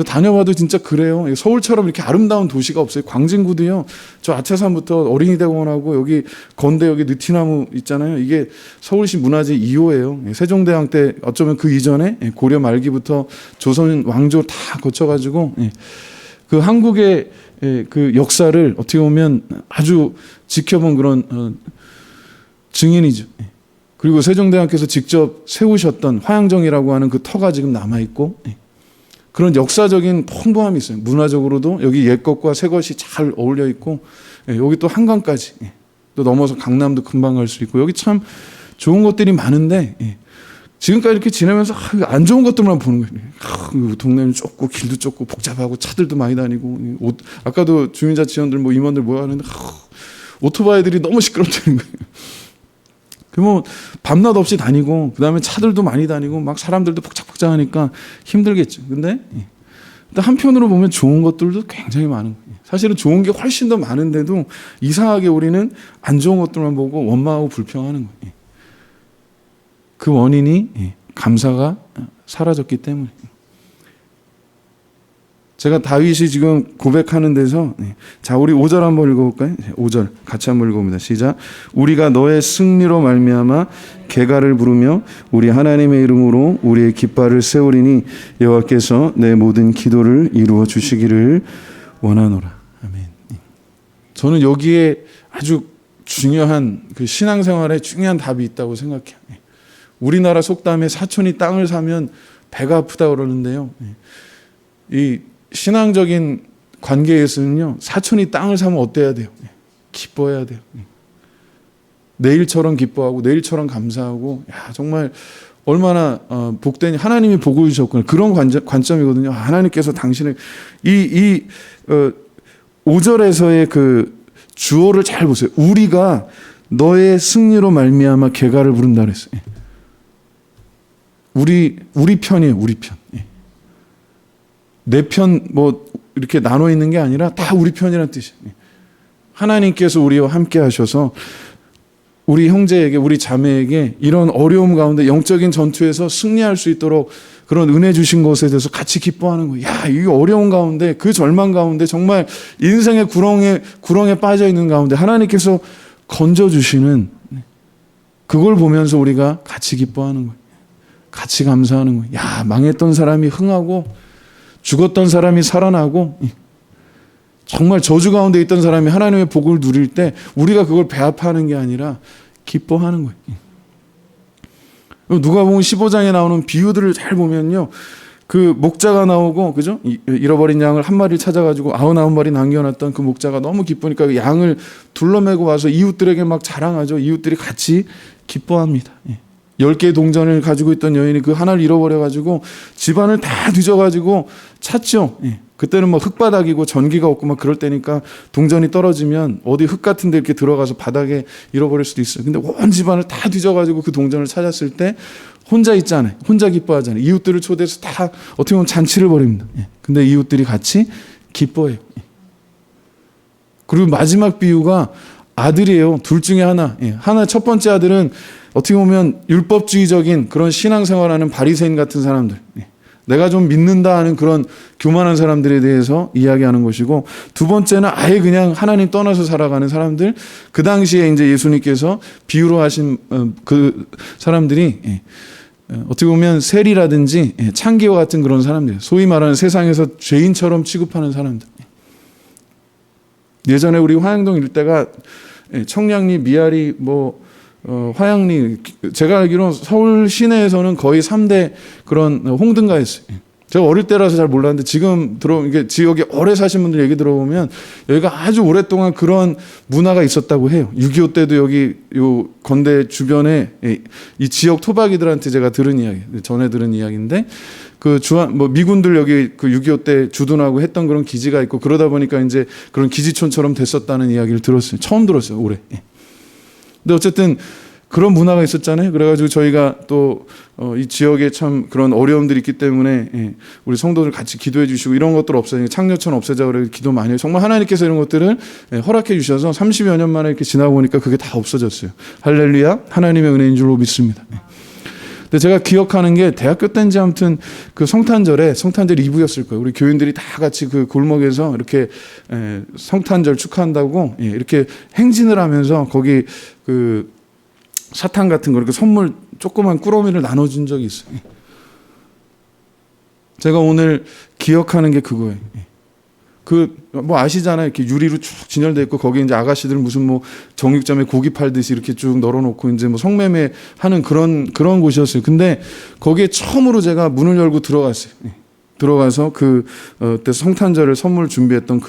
다녀봐도 진짜 그래요. 서울처럼 이렇게 아름다운 도시가 없어요. 광진구도요. 저 아차산부터 어린이대공원하고 여기 건대 여기 느티나무 있잖아요. 이게 서울시 문화재 2호예요. 세종대왕 때 어쩌면 그 이전에 고려 말기부터 조선 왕조 다 거쳐가지고 그 한국의 그 역사를 어떻게 보면 아주 지켜본 그런 증인이죠. 그리고 세종대왕께서 직접 세우셨던 화양정이라고 하는 그 터가 지금 남아있고, 그런 역사적인 풍부함이 있어요. 문화적으로도 여기 옛 것과 새 것이 잘 어울려 있고, 여기 또 한강까지 또 넘어서 강남도 금방 갈 수 있고, 여기 참 좋은 것들이 많은데 지금까지 이렇게 지내면서 안 좋은 것들만 보는 거예요. 동네는 좁고 길도 좁고 복잡하고 차들도 많이 다니고, 아까도 주민자 지원들 뭐 임원들 모여하는데 오토바이들이 너무 시끄럽다는 거예요. 그러면 밤낮 없이 다니고, 그 다음에 차들도 많이 다니고, 막 사람들도 복잡복잡하니까 힘들겠죠. 근데 한편으로 보면 좋은 것들도 굉장히 많은 거예요. 사실은 좋은 게 훨씬 더 많은데도 이상하게 우리는 안 좋은 것들만 보고 원망하고 불평하는 거예요. 그 원인이 감사가 사라졌기 때문에. 제가 다윗이 지금 고백하는 데서, 자, 우리 5절 한번 읽어볼까요? 5절 같이 한번 읽어봅니다. 시작. 우리가 너의 승리로 말미암아 개가를 부르며 우리 하나님의 이름으로 우리의 깃발을 세우리니 여호와께서 내 모든 기도를 이루어 주시기를 원하노라. 아멘. 저는 여기에 아주 중요한 그 신앙생활에 중요한 답이 있다고 생각해요. 우리나라 속담에 사촌이 땅을 사면 배가 아프다 그러는데요. 이 신앙적인 관계에서는요, 사촌이 땅을 사면 어때야 돼요? 기뻐해야 돼요. 내일처럼 기뻐하고 내일처럼 감사하고, 야, 정말 얼마나 복된, 하나님이 복을 주셨구나, 그런 관점이거든요. 하나님께서 당신의 이 5절에서의 그 주어를 잘 보세요. 우리가 너의 승리로 말미암아 개가를 부른다 그랬어요. 우리 편이에요. 우리 편. 내 편 뭐 이렇게 나눠 있는 게 아니라 다 우리 편이라는 뜻이에요. 하나님께서 우리와 함께 하셔서 우리 형제에게, 우리 자매에게 이런 어려움 가운데 영적인 전투에서 승리할 수 있도록 그런 은혜 주신 것에 대해서 같이 기뻐하는 거예요. 야, 이 어려운 가운데, 그 절망 가운데, 정말 인생의 구렁에 빠져 있는 가운데 하나님께서 건져주시는, 그걸 보면서 우리가 같이 기뻐하는 거예요. 같이 감사하는 거예요. 야, 망했던 사람이 흥하고 죽었던 사람이 살아나고 정말 저주 가운데 있던 사람이 하나님의 복을 누릴 때 우리가 그걸 배합하는 게 아니라 기뻐하는 거예요. 누가복음 15장에 나오는 비유들을 잘 보면요, 그 목자가 나오고, 그죠? 잃어버린 양을 한 마리 찾아가지고 99마리 남겨놨던 그 목자가 너무 기쁘니까 그 양을 둘러매고 와서 이웃들에게 막 자랑하죠. 이웃들이 같이 기뻐합니다. 10개의 동전을 가지고 있던 여인이 그 하나를 잃어버려가지고 집안을 다 뒤져가지고 찾죠. 그때는 뭐 흙바닥이고 전기가 없고 막 그럴 때니까 동전이 떨어지면 어디 흙 같은 데 이렇게 들어가서 바닥에 잃어버릴 수도 있어요. 근데 온 집안을 다 뒤져가지고 그 동전을 찾았을 때 혼자 있잖아요. 혼자 기뻐하잖아요. 이웃들을 초대해서 다 어떻게 보면 잔치를 벌입니다. 근데 이웃들이 같이 기뻐해요. 그리고 마지막 비유가 아들이에요. 둘 중에 하나. 하나, 첫 번째 아들은 어떻게 보면 율법주의적인 그런 신앙생활하는 바리새인 같은 사람들, 내가 좀 믿는다 하는 그런 교만한 사람들에 대해서 이야기하는 것이고, 두 번째는 아예 그냥 하나님 떠나서 살아가는 사람들, 그 당시에 이제 예수님께서 비유로 하신 그 사람들이 어떻게 보면 세리라든지 창기와 같은 그런 사람들, 소위 말하는 세상에서 죄인처럼 취급하는 사람들. 예전에 우리 화양동 일대가 청량리, 미아리, 화양리, 제가 알기로 서울 시내에서는 거의 3대 그런 홍등가였어요. 제가 어릴 때라서 잘 몰랐는데 지금 이게 지역에 오래 사신 분들 얘기 들어보면 여기가 아주 오랫동안 그런 문화가 있었다고 해요. 6.25 때도 여기 요 건대 주변에 이 지역 토박이들한테 제가 전해 들은 이야기인데, 그 미군들 여기 그 6.25 때 주둔하고 했던 그런 기지가 있고, 그러다 보니까 이제 그런 기지촌처럼 됐었다는 이야기를 들었어요. 처음 들었어요, 올해. 근데 어쨌든 그런 문화가 있었잖아요. 그래가지고 저희가 또 이 지역에 참 그런 어려움들이 있기 때문에 우리 성도들 같이 기도해 주시고, 이런 것들 없어지니까 창녀촌 없애자 그래 기도 많이 해요. 정말 하나님께서 이런 것들을 허락해 주셔서 30여 년 만에 이렇게 지나고 보니까 그게 다 없어졌어요. 할렐루야, 하나님의 은혜인 줄로 믿습니다. 근데 제가 기억하는 게 대학교 때인지 아무튼 그 성탄절 2부였을 거예요. 우리 교인들이 다 같이 그 골목에서 이렇게 성탄절 축하한다고 이렇게 행진을 하면서 거기 그 사탕 같은 거 이렇게 선물 조그만 꾸러미를 나눠준 적이 있어요. 제가 오늘 기억하는 게 그거예요. 아시잖아요. 이렇게 유리로 쭉 진열돼 있고, 거기 이제 아가씨들 무슨 정육점에 고기 팔듯이 이렇게 쭉 널어놓고 이제 성매매 하는 그런 곳이었어요. 근데 거기에 처음으로 제가 문을 열고 들어갔어요. 들어가서 그때 성탄절을 선물 준비했던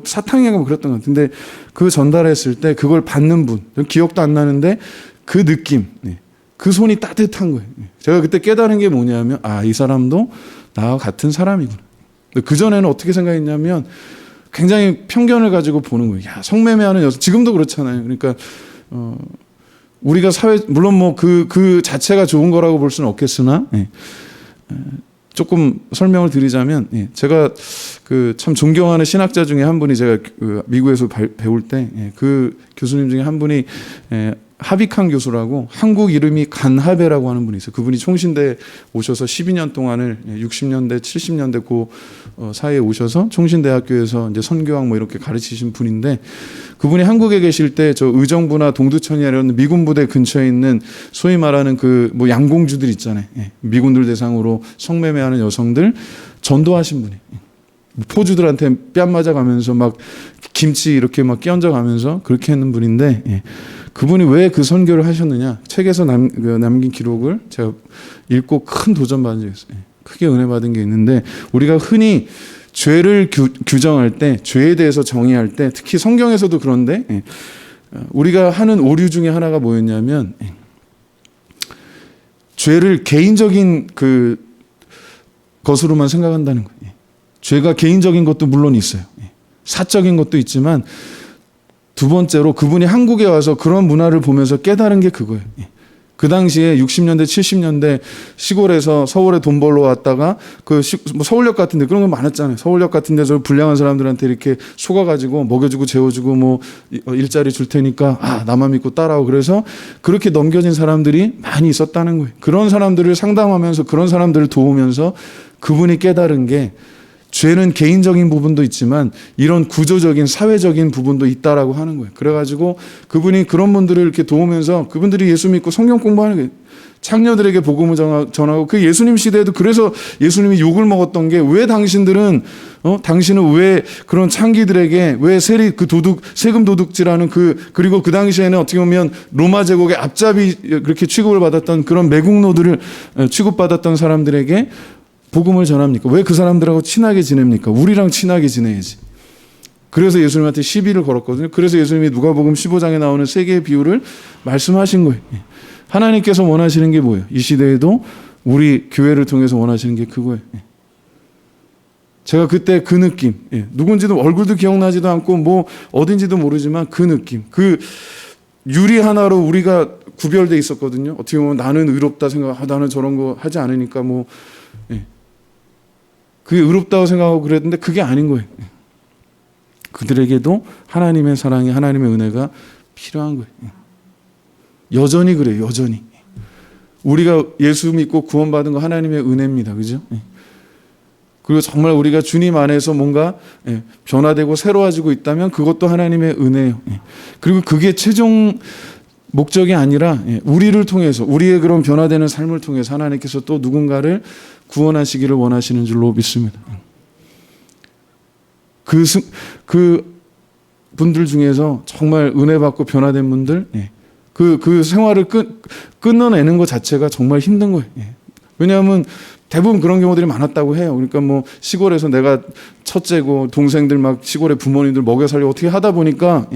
사탕인가 그랬던 것 같은데, 그 전달했을 때 그걸 받는 분, 기억도 안 나는데 그 느낌, 그 손이 따뜻한 거예요. 제가 그때 깨달은 게 뭐냐면, 이 사람도 나와 같은 사람이구나. 그전에는 어떻게 생각했냐면 굉장히 편견을 가지고 보는 거예요. 야, 성매매하는 여성, 지금도 그렇잖아요. 그러니까 우리가 물론 그 자체가 좋은 거라고 볼 수는 없겠으나, 조금 설명을 드리자면, 제가 그 참 존경하는 신학자 중에 한 분이, 제가 미국에서 배울 때 그 교수님 중에 한 분이 하비칸 교수라고, 한국 이름이 간하베라고 하는 분이 있어요. 그분이 총신대에 오셔서 12년 동안을 60년대, 70년대 그 사이에 오셔서 총신대학교에서 이제 선교학 이렇게 가르치신 분인데, 그분이 한국에 계실 때 저 의정부나 동두천이나 이런 미군 부대 근처에 있는 소위 말하는 양공주들 있잖아요. 미군들 대상으로 성매매하는 여성들 전도하신 분이에요. 포주들한테 뺨 맞아가면서 막 김치 이렇게 막 끼얹어 가면서 그렇게 했는 분인데, 그분이 왜 그 선교를 하셨느냐, 책에서 남긴 기록을 제가 읽고 큰 도전 받은 적이 있어요. 크게 은혜 받은 게 있는데, 우리가 흔히 죄를 규정할 때, 죄에 대해서 정의할 때, 특히 성경에서도 그런데 우리가 하는 오류 중에 하나가 뭐였냐면, 죄를 개인적인 것으로만 생각한다는 거예요. 죄가 개인적인 것도 물론 있어요. 사적인 것도 있지만, 두 번째로 그분이 한국에 와서 그런 문화를 보면서 깨달은 게 그거예요. 그 당시에 60년대, 70년대 시골에서 서울에 돈 벌러 왔다가 뭐 서울역 같은데 그런 거 많았잖아요. 서울역 같은 데서 불량한 사람들한테 이렇게 속아가지고 먹여주고 재워주고 뭐 일자리 줄 테니까 나만 믿고 따라오고 그래서 그렇게 넘겨진 사람들이 많이 있었다는 거예요. 그런 사람들을 상담하면서 그런 사람들을 도우면서 그분이 깨달은 게 죄는 개인적인 부분도 있지만 이런 구조적인 사회적인 부분도 있다라고 하는 거예요. 그래가지고 그분이 그런 분들을 이렇게 도우면서 그분들이 예수 믿고 성경 공부하는 게 창녀들에게 복음을 전하고 그 예수님 시대에도 그래서 예수님이 욕을 먹었던 게 왜 당신은 왜 그런 창기들에게 왜 세금 도둑질하는 그리고 그 당시에는 어떻게 보면 로마 제국의 앞잡이 그렇게 취급을 받았던 그런 매국노들을 취급받았던 사람들에게 복음을 전합니까? 왜 그 사람들하고 친하게 지냅니까? 우리랑 친하게 지내야지. 그래서 예수님한테 시비를 걸었거든요. 그래서 예수님이 누가복음 15장에 나오는 세 개의 비유를 말씀하신 거예요. 하나님께서 원하시는 게 뭐예요? 이 시대에도 우리 교회를 통해서 원하시는 게 그거예요. 제가 그때 그 느낌, 누군지도 얼굴도 기억나지도 않고 뭐 어딘지도 모르지만 그 느낌, 그 유리 하나로 우리가 구별돼 있었거든요. 어떻게 보면 나는 의롭다 생각, 나는 저런 거 하지 않으니까 뭐 그게 의롭다고 생각하고 그랬는데 그게 아닌 거예요. 그들에게도 하나님의 사랑이 하나님의 은혜가 필요한 거예요. 여전히 그래요. 여전히. 우리가 예수 믿고 구원받은 거 하나님의 은혜입니다. 그죠? 그리고 정말 우리가 주님 안에서 뭔가 변화되고 새로워지고 있다면 그것도 하나님의 은혜예요. 그리고 그게 최종 목적이 아니라 우리를 통해서 우리의 그런 변화되는 삶을 통해서 하나님께서 또 누군가를 구원하시기를 원하시는 줄로 믿습니다. 그 분들 중에서 정말 은혜 받고 변화된 분들, 그 생활을 끊어내는 것 자체가 정말 힘든 거예요. 왜냐하면 대부분 그런 경우들이 많았다고 해요. 그러니까 뭐 시골에서 내가 첫째고 동생들 막 시골에 부모님들 먹여 살려고 어떻게 하다 보니까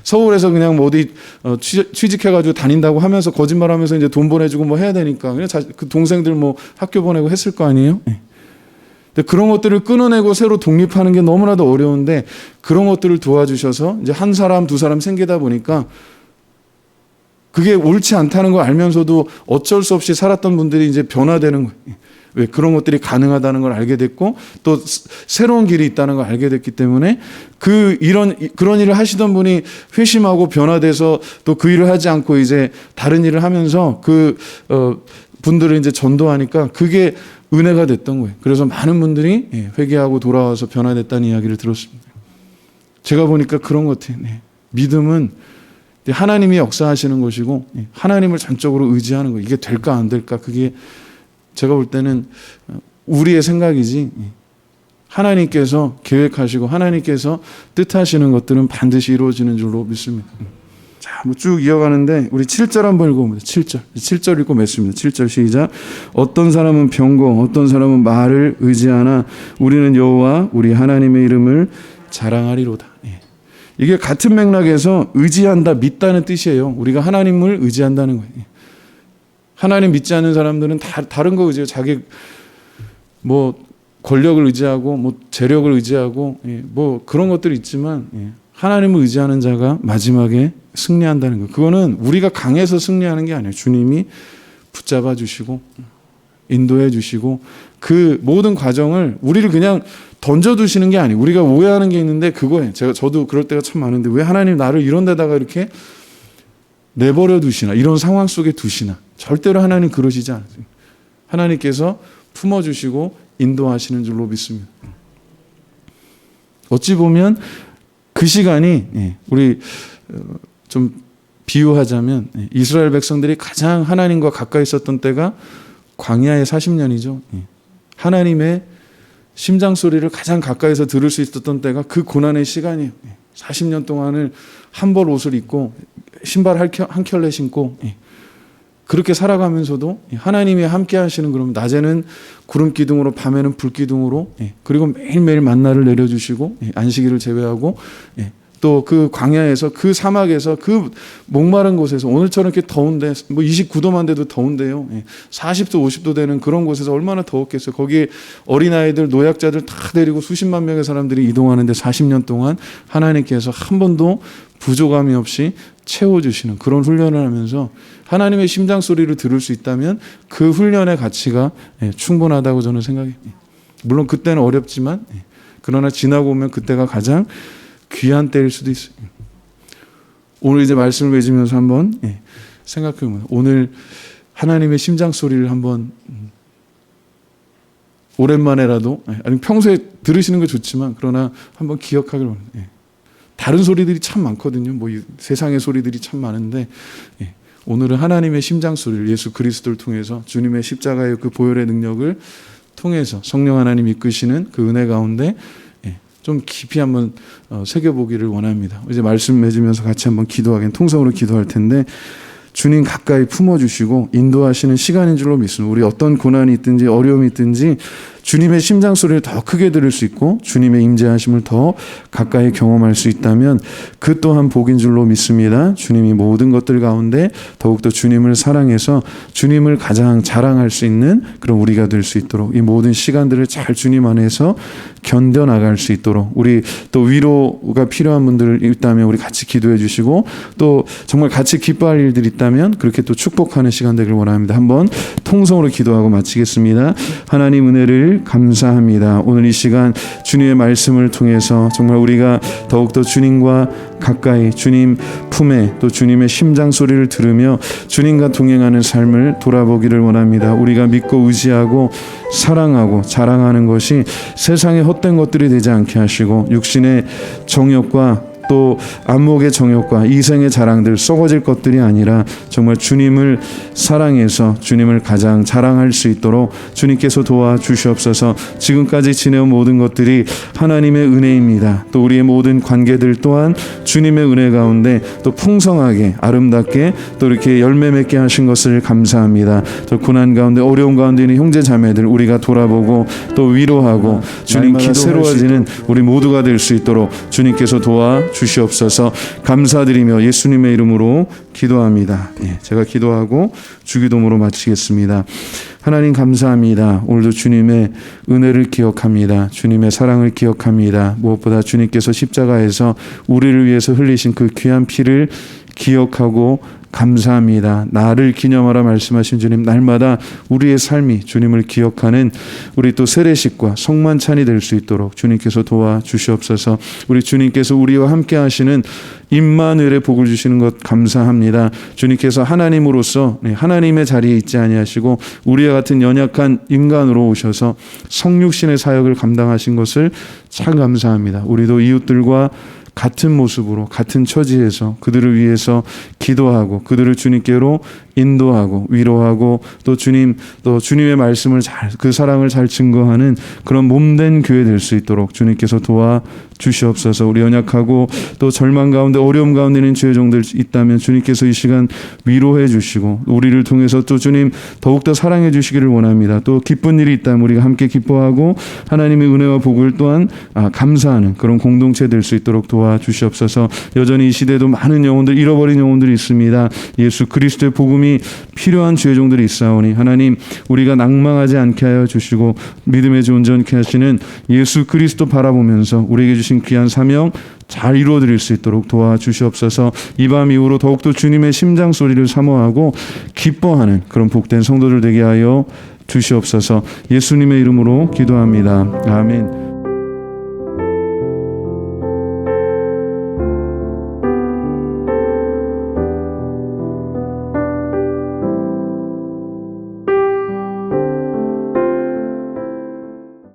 서울에서 그냥 뭐 어디 취직해가지고 다닌다고 하면서 거짓말하면서 이제 돈 보내주고 뭐 해야 되니까 그냥 그 동생들 뭐 학교 보내고 했을 거 아니에요. 근데 그런 것들을 끊어내고 새로 독립하는 게 너무나도 어려운데 그런 것들을 도와주셔서 이제 한 사람 두 사람 생기다 보니까 그게 옳지 않다는 걸 알면서도 어쩔 수 없이 살았던 분들이 이제 변화되는 거예요. 왜 그런 것들이 가능하다는 걸 알게 됐고 또 새로운 길이 있다는 걸 알게 됐기 때문에 그런 일을 하시던 분이 회심하고 변화돼서 또 그 일을 하지 않고 이제 다른 일을 하면서 분들을 이제 전도하니까 그게 은혜가 됐던 거예요. 그래서 많은 분들이 회개하고 돌아와서 변화됐다는 이야기를 들었습니다. 제가 보니까 그런 것 같아요. 믿음은 하나님이 역사하시는 것이고 하나님을 전적으로 의지하는 거. 이게 될까 안 될까? 그게 제가 볼 때는 우리의 생각이지 하나님께서 계획하시고 하나님께서 뜻하시는 것들은 반드시 이루어지는 줄로 믿습니다. 자, 뭐 쭉 이어가는데 우리 7절 한번 읽어봅니다. 7절 읽고 맺습니다. 7절 시작. 어떤 사람은 병거, 어떤 사람은 말을 의지하나 우리는 여호와 우리 하나님의 이름을 자랑하리로다. 이게 같은 맥락에서 의지한다, 믿다는 뜻이에요. 우리가 하나님을 의지한다는 거예요. 하나님 믿지 않는 사람들은 다른 거 의지해요. 자기 뭐 권력을 의지하고 뭐 재력을 의지하고 뭐 그런 것들이 있지만 하나님을 의지하는 자가 마지막에 승리한다는 거. 그거는 우리가 강해서 승리하는 게 아니에요. 주님이 붙잡아 주시고 인도해 주시고 그 모든 과정을 우리를 그냥 던져두시는 게 아니에요. 우리가 오해하는 게 있는데 그거예요. 저도 그럴 때가 참 많은데 왜 하나님 나를 이런 데다가 이렇게 내버려 두시나 이런 상황 속에 두시나. 절대로 하나님 그러시지 않으세요. 하나님께서 품어주시고 인도하시는 줄로 믿습니다. 어찌 보면 그 시간이 우리 좀 비유하자면 이스라엘 백성들이 가장 하나님과 가까이 있었던 때가 광야의 40년이죠. 하나님의 심장 소리를 가장 가까이서 들을 수 있었던 때가 그 고난의 시간이에요. 40년 동안을 한 벌 옷을 입고 신발 한 켤레 신고 그렇게 살아가면서도 하나님이 함께 하시는 그럼 낮에는 구름 기둥으로 밤에는 불 기둥으로 그리고 매일매일 만나를 내려주시고 안식일을 제외하고 또 그 광야에서 그 사막에서 그 목마른 곳에서 오늘처럼 이렇게 더운데 뭐 29도만 돼도 더운데요. 40도 50도 되는 그런 곳에서 얼마나 더웠겠어요. 거기에 어린아이들 노약자들 다 데리고 수십만 명의 사람들이 이동하는데 40년 동안 하나님께서 한 번도 부족함이 없이 채워주시는 그런 훈련을 하면서 하나님의 심장 소리를 들을 수 있다면 그 훈련의 가치가 충분하다고 저는 생각해요. 물론 그때는 어렵지만 그러나 지나고 오면 그때가 가장 귀한 때일 수도 있어요. 오늘 이제 말씀을 맺으면서 한번 생각해 보면 오늘 하나님의 심장 소리를 한번 오랜만에라도 아니 평소에 들으시는 거 좋지만 그러나 한번 기억하길 바랍니다. 다른 소리들이 참 많거든요. 뭐 세상의 소리들이 참 많은데 오늘은 하나님의 심장 소리를 예수 그리스도를 통해서 주님의 십자가의 그 보혈의 능력을 통해서 성령 하나님 이끄시는 그 은혜 가운데 좀 깊이 한번 새겨보기를 원합니다. 이제 말씀 맺으면서 같이 한번 기도하긴 통성으로 기도할 텐데 주님 가까이 품어주시고 인도하시는 시간인 줄로 믿습니다. 우리 어떤 고난이 있든지 어려움이 있든지 주님의 심장 소리를 더 크게 들을 수 있고 주님의 임재하심을 더 가까이 경험할 수 있다면 그 또한 복인 줄로 믿습니다. 주님이 모든 것들 가운데 더욱더 주님을 사랑해서 주님을 가장 자랑할 수 있는 그런 우리가 될 수 있도록 이 모든 시간들을 잘 주님 안에서 견뎌나갈 수 있도록 우리 또 위로가 필요한 분들 있다면 우리 같이 기도해 주시고 또 정말 같이 기뻐할 일들이 있다면 그렇게 또 축복하는 시간 되길 원합니다. 한번 통성으로 기도하고 마치겠습니다. 하나님 은혜를 감사합니다. 오늘 이 시간 주님의 말씀을 통해서 정말 우리가 더욱더 주님과 가까이 주님 품에 또 주님의 심장 소리를 들으며 주님과 동행하는 삶을 돌아보기를 원합니다. 우리가 믿고 의지하고 사랑하고 자랑하는 것이 세상의 헛된 것들이 되지 않게 하시고 육신의 정욕과 또 안목의 정욕과 이생의 자랑들 썩어질 것들이 아니라 정말 주님을 사랑해서 주님을 가장 자랑할 수 있도록 주님께서 도와주시옵소서. 지금까지 지내온 모든 것들이 하나님의 은혜입니다. 또 우리의 모든 관계들 또한 주님의 은혜 가운데 또 풍성하게 아름답게 또 이렇게 열매 맺게 하신 것을 감사합니다. 또 고난 가운데 어려움 가운데 있는 형제 자매들 우리가 돌아보고 또 위로하고 주님께 새로워지는 우리 모두가 될 수 있도록 주님께서 도와주시옵소서. 감사드리며 예수님의 이름으로 기도합니다. 제가 기도하고 주기도문으로 마치겠습니다. 하나님 감사합니다. 오늘도 주님의 은혜를 기억합니다. 주님의 사랑을 기억합니다. 무엇보다 주님께서 십자가에서 우리를 위해서 흘리신 그 귀한 피를 기억하고 감사합니다. 나를 기념하라 말씀하신 주님, 날마다 우리의 삶이 주님을 기억하는 우리 또 세례식과 성만찬이 될 수 있도록 주님께서 도와주시옵소서. 우리 주님께서 우리와 함께 하시는 임마누엘의 복을 주시는 것 감사합니다. 주님께서 하나님으로서 하나님의 자리에 있지 아니하시고 우리와 같은 연약한 인간으로 오셔서 성육신의 사역을 감당하신 것을 참 감사합니다. 우리도 이웃들과 같은 모습으로 같은 처지에서 그들을 위해서 기도하고 그들을 주님께로 인도하고 위로하고 또 주님의 말씀을 그 사랑을 잘 증거하는 그런 몸된 교회 될 수 있도록 주님께서 도와주시옵소서. 우리 연약하고 또 절망 가운데 어려움 가운데 있는 주의 종들 있다면 주님께서 이 시간 위로해 주시고 우리를 통해서 또 주님 더욱더 사랑해 주시기를 원합니다. 또 기쁜 일이 있다면 우리가 함께 기뻐하고 하나님의 은혜와 복을 또한 감사하는 그런 공동체 될 수 있도록 도와주시옵소서. 여전히 이 시대에도 많은 영혼들 잃어버린 영혼들이 있습니다. 예수 그리스도의 복음이 필요한 주의 종들이 있사오니 하나님 우리가 낭망하지 않게 하여 주시고 믿음의 온전케 하시는 예수 그리스도 바라보면서 우리에게 주신 귀한 사명 잘 이루어드릴 수 있도록 도와주시옵소서. 이 밤 이후로 더욱더 주님의 심장 소리를 사모하고 기뻐하는 그런 복된 성도들 되게 하여 주시옵소서. 예수님의 이름으로 기도합니다. 아멘.